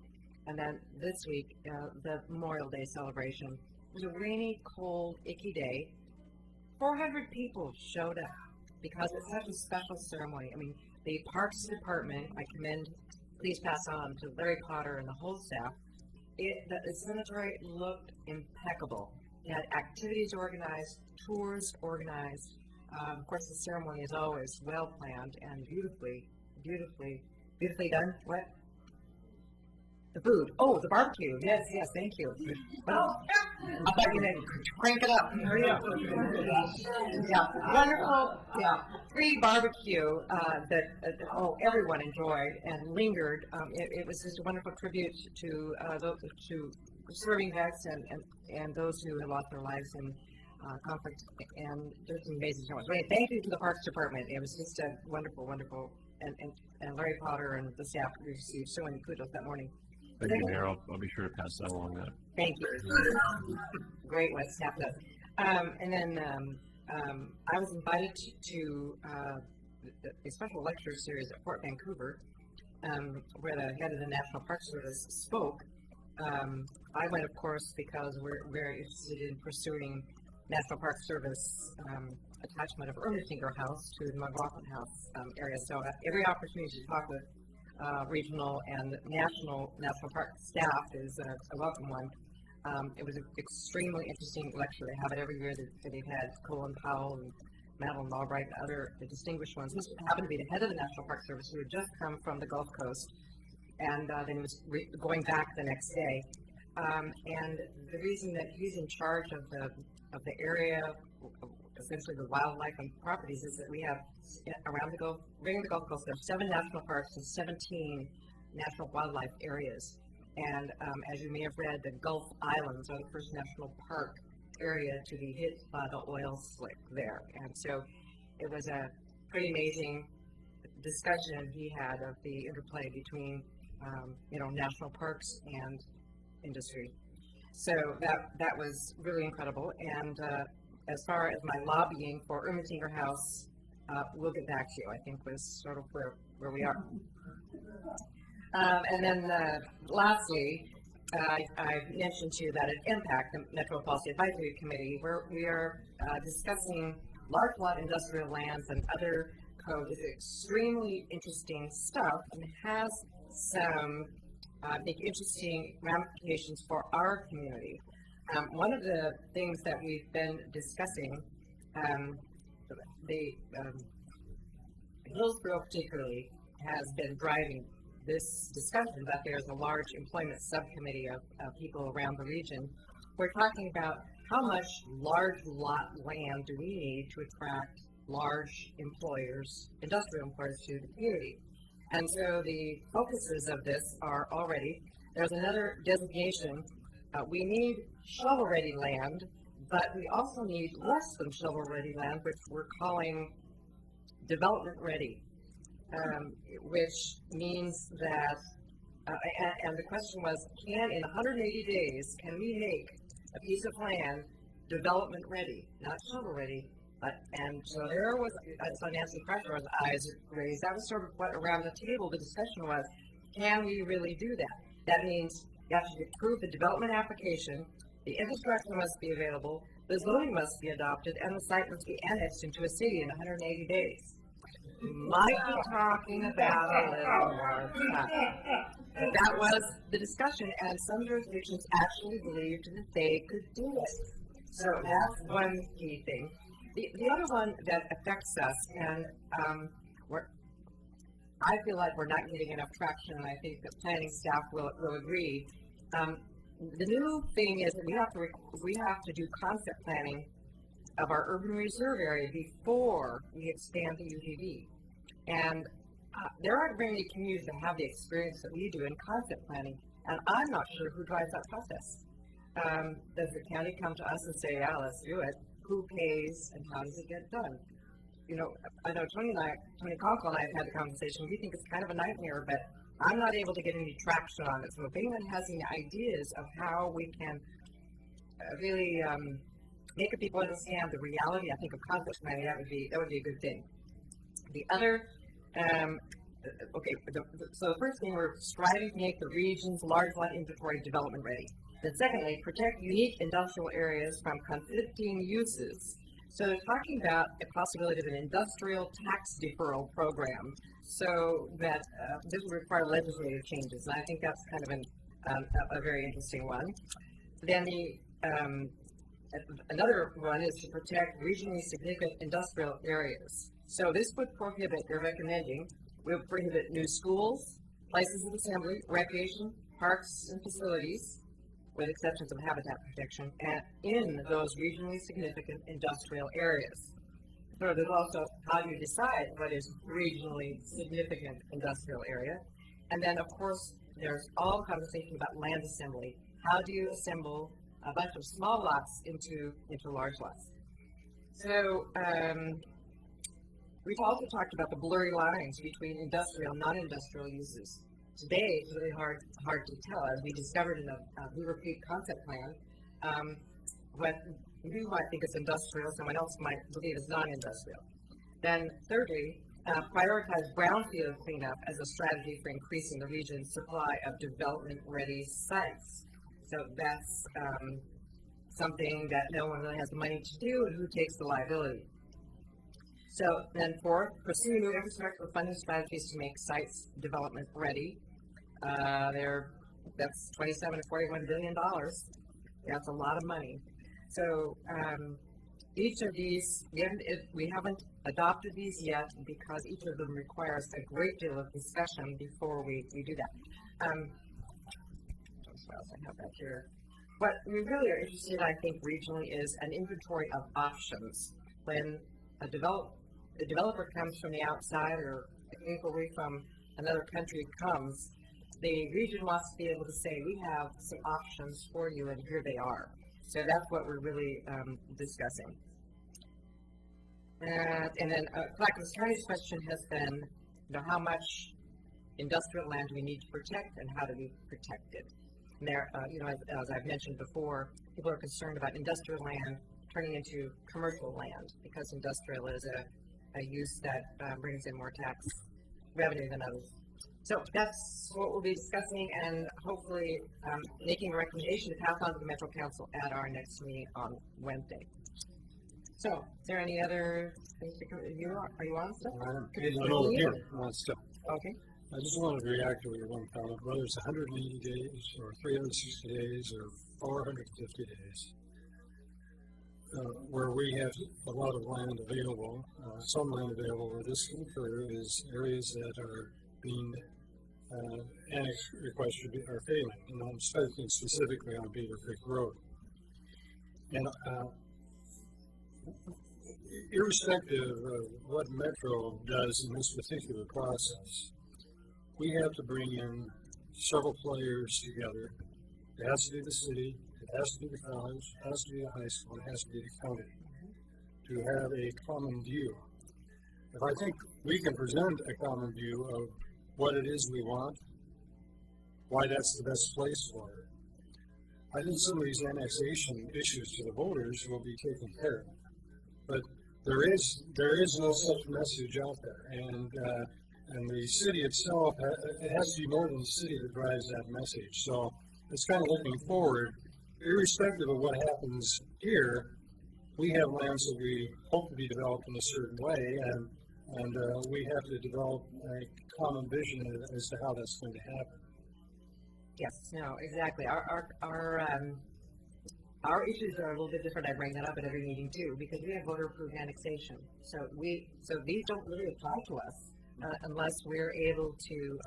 and then this week the Memorial Day celebration. It was a rainy, cold, icky day. 400 people showed up because it's such a special ceremony. I mean, the Parks Department, I commend. Please pass on to Larry Potter and the whole staff. The cemetery looked impeccable. It had activities organized, tours organized. Of course, the ceremony is always well planned and beautifully done. What? The food. Oh, the barbecue. Yes, thank you. I thought you meant crank it up. Hurry up. Yeah, wonderful. Yeah, free barbecue that everyone enjoyed and lingered. It was just a wonderful tribute to serving vets and those who had lost their lives in conflict, and just an amazing show. Thank you to the Parks Department. It was just a wonderful, and Larry Potter and the staff received so many kudos that morning. Thank you, Mayor. I'll be sure to pass that along. Thank you. Great what staff does. And then I was invited to a special lecture series at Fort Vancouver, where the head of the National Park Service spoke. I went, of course, because we're very interested in pursuing National Park Service attachment of Ermitinger House to the McLaughlin House area. So every opportunity to talk with regional and national park staff is a welcome one. It was an extremely interesting lecture. They have it every year. They've had Colin Powell and Madeline Albright and other distinguished ones. This happened to be the head of the National Park Service, who had just come from the Gulf Coast, and then he was going back the next day. And the reason that he's in charge of the area essentially the wildlife and properties is that we have around the Gulf, ring the Gulf Coast, there are 7 national parks and 17 national wildlife areas. And as you may have read, the Gulf Islands are the first national park area to be hit by the oil slick there. And so it was a pretty amazing discussion he had of the interplay between, national parks and industry. So that was really incredible. And as far as my lobbying for Ermitinger House, we'll get back to you, I think was sort of where we are. And then lastly, I mentioned to you that at Impact, the Metro Policy Advisory Committee, where we are discussing large lot industrial lands and other code is extremely interesting stuff and has some big interesting ramifications for our community. One of the things that we've been discussing, Hillsborough particularly has been driving this discussion that there's a large employment subcommittee of people around the region. We're talking about how much large lot land do we need to attract large employers, industrial employers to the community. And so the focuses of this are already, there's another designation, we need shovel-ready land, but we also need less than shovel-ready land, which we're calling development-ready. Which means that, and the question was, in 180 days, can we make a piece of land development ready, not shovel ready? And so there was, so Nancy Crusher's eyes raised. That was sort of what around the table the discussion was, can we really do that? That means you have to approve the development application, the infrastructure must be available, the zoning must be adopted, and the site must be annexed into a city in 180 days. Might be talking about a little more time. That was the discussion, and some jurisdictions actually believed that they could do it. So that's one key thing. The other one that affects us, and I feel like we're not getting enough traction, and I think the planning staff will agree. The new thing is that we have to do concept planning of our urban reserve area before we expand the UDV. And there aren't very many communities that have the experience that we do in concept planning, and I'm not sure who drives that process. Does the county come to us and say, yeah, let's do it? Who pays and how does it get done? I know Tony Conkle and I have had the conversation. We think it's kind of a nightmare, but I'm not able to get any traction on it. So if anyone has any ideas of how we can really make people understand the reality, I think, of concept planning, that would be a good thing. The other, so the first thing, we're striving to make the region's large lot inventory development ready. Then secondly, protect unique industrial areas from conflicting uses. So they're talking about the possibility of an industrial tax deferral program, so that this would require legislative changes, and I think that's kind of a very interesting one. Then another one is to protect regionally significant industrial areas. So this would prohibit, they're recommending, would prohibit new schools, places of assembly, recreation, parks and facilities, with exceptions of habitat protection, and in those regionally significant industrial areas. So there's also how do you decide what is regionally significant industrial area. And then, of course, there's all conversation about land assembly. How do you assemble a bunch of small lots into large lots? So we've also talked about the blurry lines between industrial and non-industrial uses. Today, it's really hard to tell. As we discovered in a Beaver Creek concept plan, what you might think is industrial, someone else might believe is non-industrial. Then thirdly, prioritize brownfield cleanup as a strategy for increasing the region's supply of development-ready sites. So that's something that no one really has the money to do, and who takes the liability. So then fourth, pursue new infrastructure funding strategies to make sites development ready. That's $27 to $41 billion. That's a lot of money. So each of these, we haven't adopted these yet because each of them requires a great deal of discussion before we do that. What else I have back here? What we really are interested in, I think, regionally is an inventory of options. when a developer comes from the outside or an inquiry from another country comes, the region wants to be able to say, we have some options for you and here they are. So that's what we're really discussing. And then Clackamas County's question has been, how much industrial land do we need to protect and how do we protect it? And there, as I've mentioned before, people are concerned about industrial land turning into commercial land because industrial is a use that brings in more tax revenue than others. So that's what we'll be discussing and hopefully making a recommendation to pass on to the Metro Council at our next meeting on Wednesday. So, is there any other things are you on still? Still. Okay. I just wanted to react to your one comment, whether it's 180 days or 360 days or 450 days, where we have a lot of land available, some land available where this can occur is areas that are being annex requests are failing, and I'm speaking specifically on Beaver Creek Road. And irrespective of what Metro does in this particular process, we have to bring in several players together. It has to be the city, it has to be the college, it has to be the high school, it has to be the county to have a common view. If I think we can present a common view of what it is we want, why that's the best place for it, I think some of these annexation issues to the voters will be taken care of. But there is no such message out there, and the city itself, it has to be more than the city that drives that message. So it's kind of looking forward, irrespective of what happens here. We have lands that we hope to be developed in a certain way, and we have to develop a common vision as to how that's going to happen. Yes, no, exactly. Our issues are a little bit different. I bring that up at every meeting too, because we have voter-approved annexation. So these don't really apply to us unless we're able to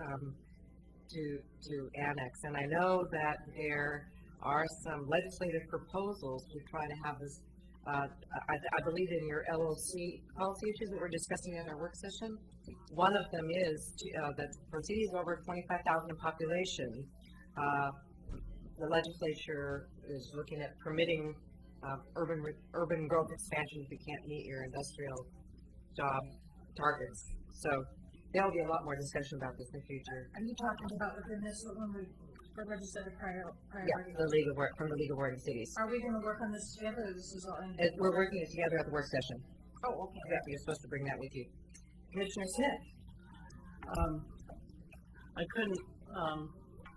annex. And I know that there are some legislative proposals to try to have this. I believe in your LOC policy issues that we're discussing in our work session. One of them is that for cities over 25,000 in population, the legislature is looking at permitting urban growth expansion if you can't meet your industrial job targets. So there'll be a lot more discussion about this in the future. Are you talking about within this when we for legislative priority? Yeah, from the League of Working Cities. Are we going to work on this together? Or this is all we're working it together at the work session. Oh, okay. Yeah, you're supposed to bring that with you. Commissioner Smith. I couldn't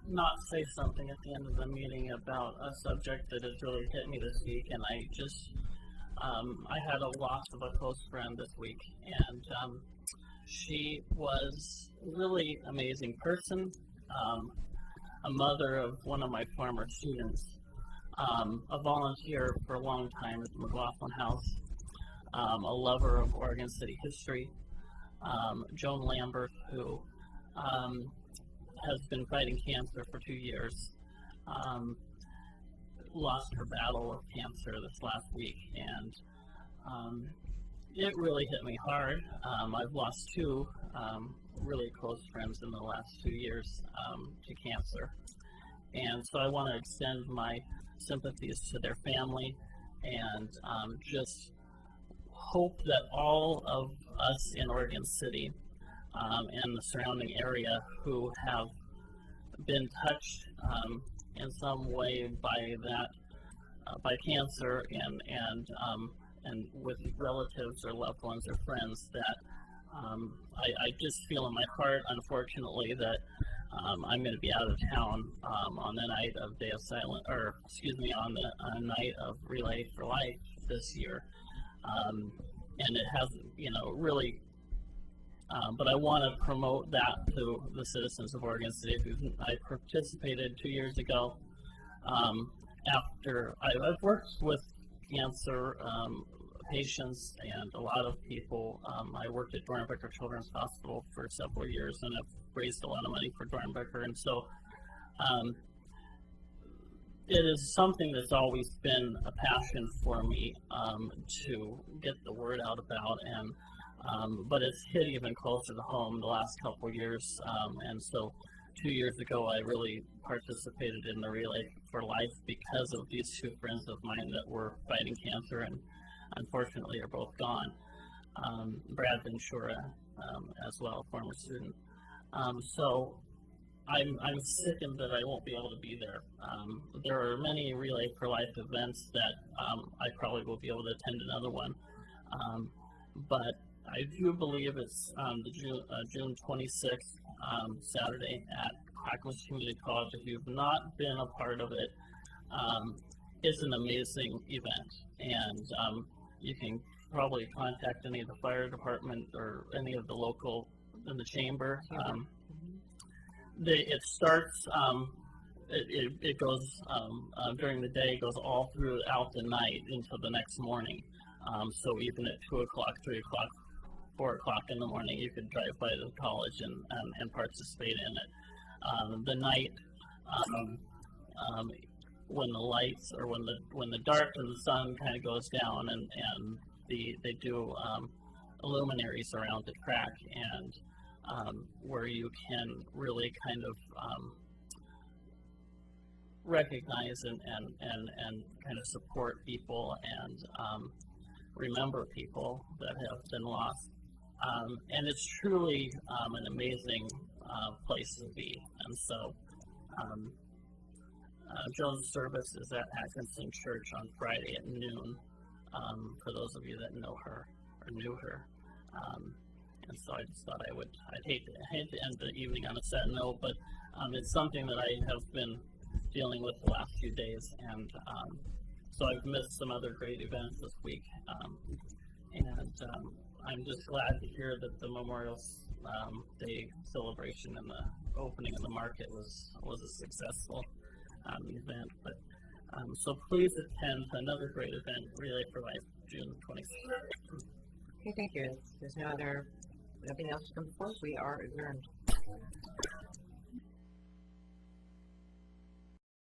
not say something at the end of the meeting about a subject that has really hit me this week, and I just I had a loss of a close friend this week, and she was a really amazing person, a mother of one of my former students, a volunteer for a long time at the McLaughlin House, a lover of Oregon City history, Joan Lambert, who has been fighting cancer for 2 years, lost her battle of cancer this last week, and it really hit me hard. I've lost two really close friends in the last 2 years to cancer, and so I want to extend my sympathies to their family, and just hope that all of us in Oregon City and the surrounding area who have been touched in some way by that, by cancer, and with relatives or loved ones or friends, that I just feel in my heart, unfortunately, that I'm going to be out of town on the night of Day of Silence, or excuse me, on the night of Relay for Life this year, and it hasn't, really. But I want to promote that to the citizens of Oregon City. I participated 2 years ago. After I've worked with cancer patients and a lot of people. I worked at Doernbecher Children's Hospital for several years, and I've raised a lot of money for Doernbecher. And so it is something that's always been a passion for me to get the word out about, and but it's hit even closer to home the last couple of years, and so 2 years ago I really participated in the Relay for Life because of these two friends of mine that were fighting cancer and unfortunately are both gone. Brad Ventura as well, former student. So I'm sickened that I won't be able to be there. There are many Relay for Life events that I probably will be able to attend another one. But I do believe it's the June 26th, Saturday at Clackamas Community College. If you've not been a part of it, it's an amazing event. And you can probably contact any of the fire department or any of the local in the chamber. It starts, it goes during the day, goes all throughout the night until the next morning. So even at 2 o'clock, 3 o'clock, 4 o'clock in the morning, you could drive by the college and participate in it. The night, when the lights, or when the dark and the sun kind of goes down, and they do luminaries around the track, and where you can really kind of recognize and kind of support people and remember people that have been lost. And it's truly an amazing place to be. And so Joan's service is at Atkinson Church on Friday at noon, for those of you that know her or knew her. And so I just thought I'd hate to end the evening on a sad note, but it's something that I have been dealing with the last few days, and so I've missed some other great events this week. And I'm just glad to hear that the Memorial Day celebration and the opening of the market was a successful event. But so please attend another great event, Relay for Life, June 26th. Okay, thank you. There's nothing else to come forth. We are adjourned.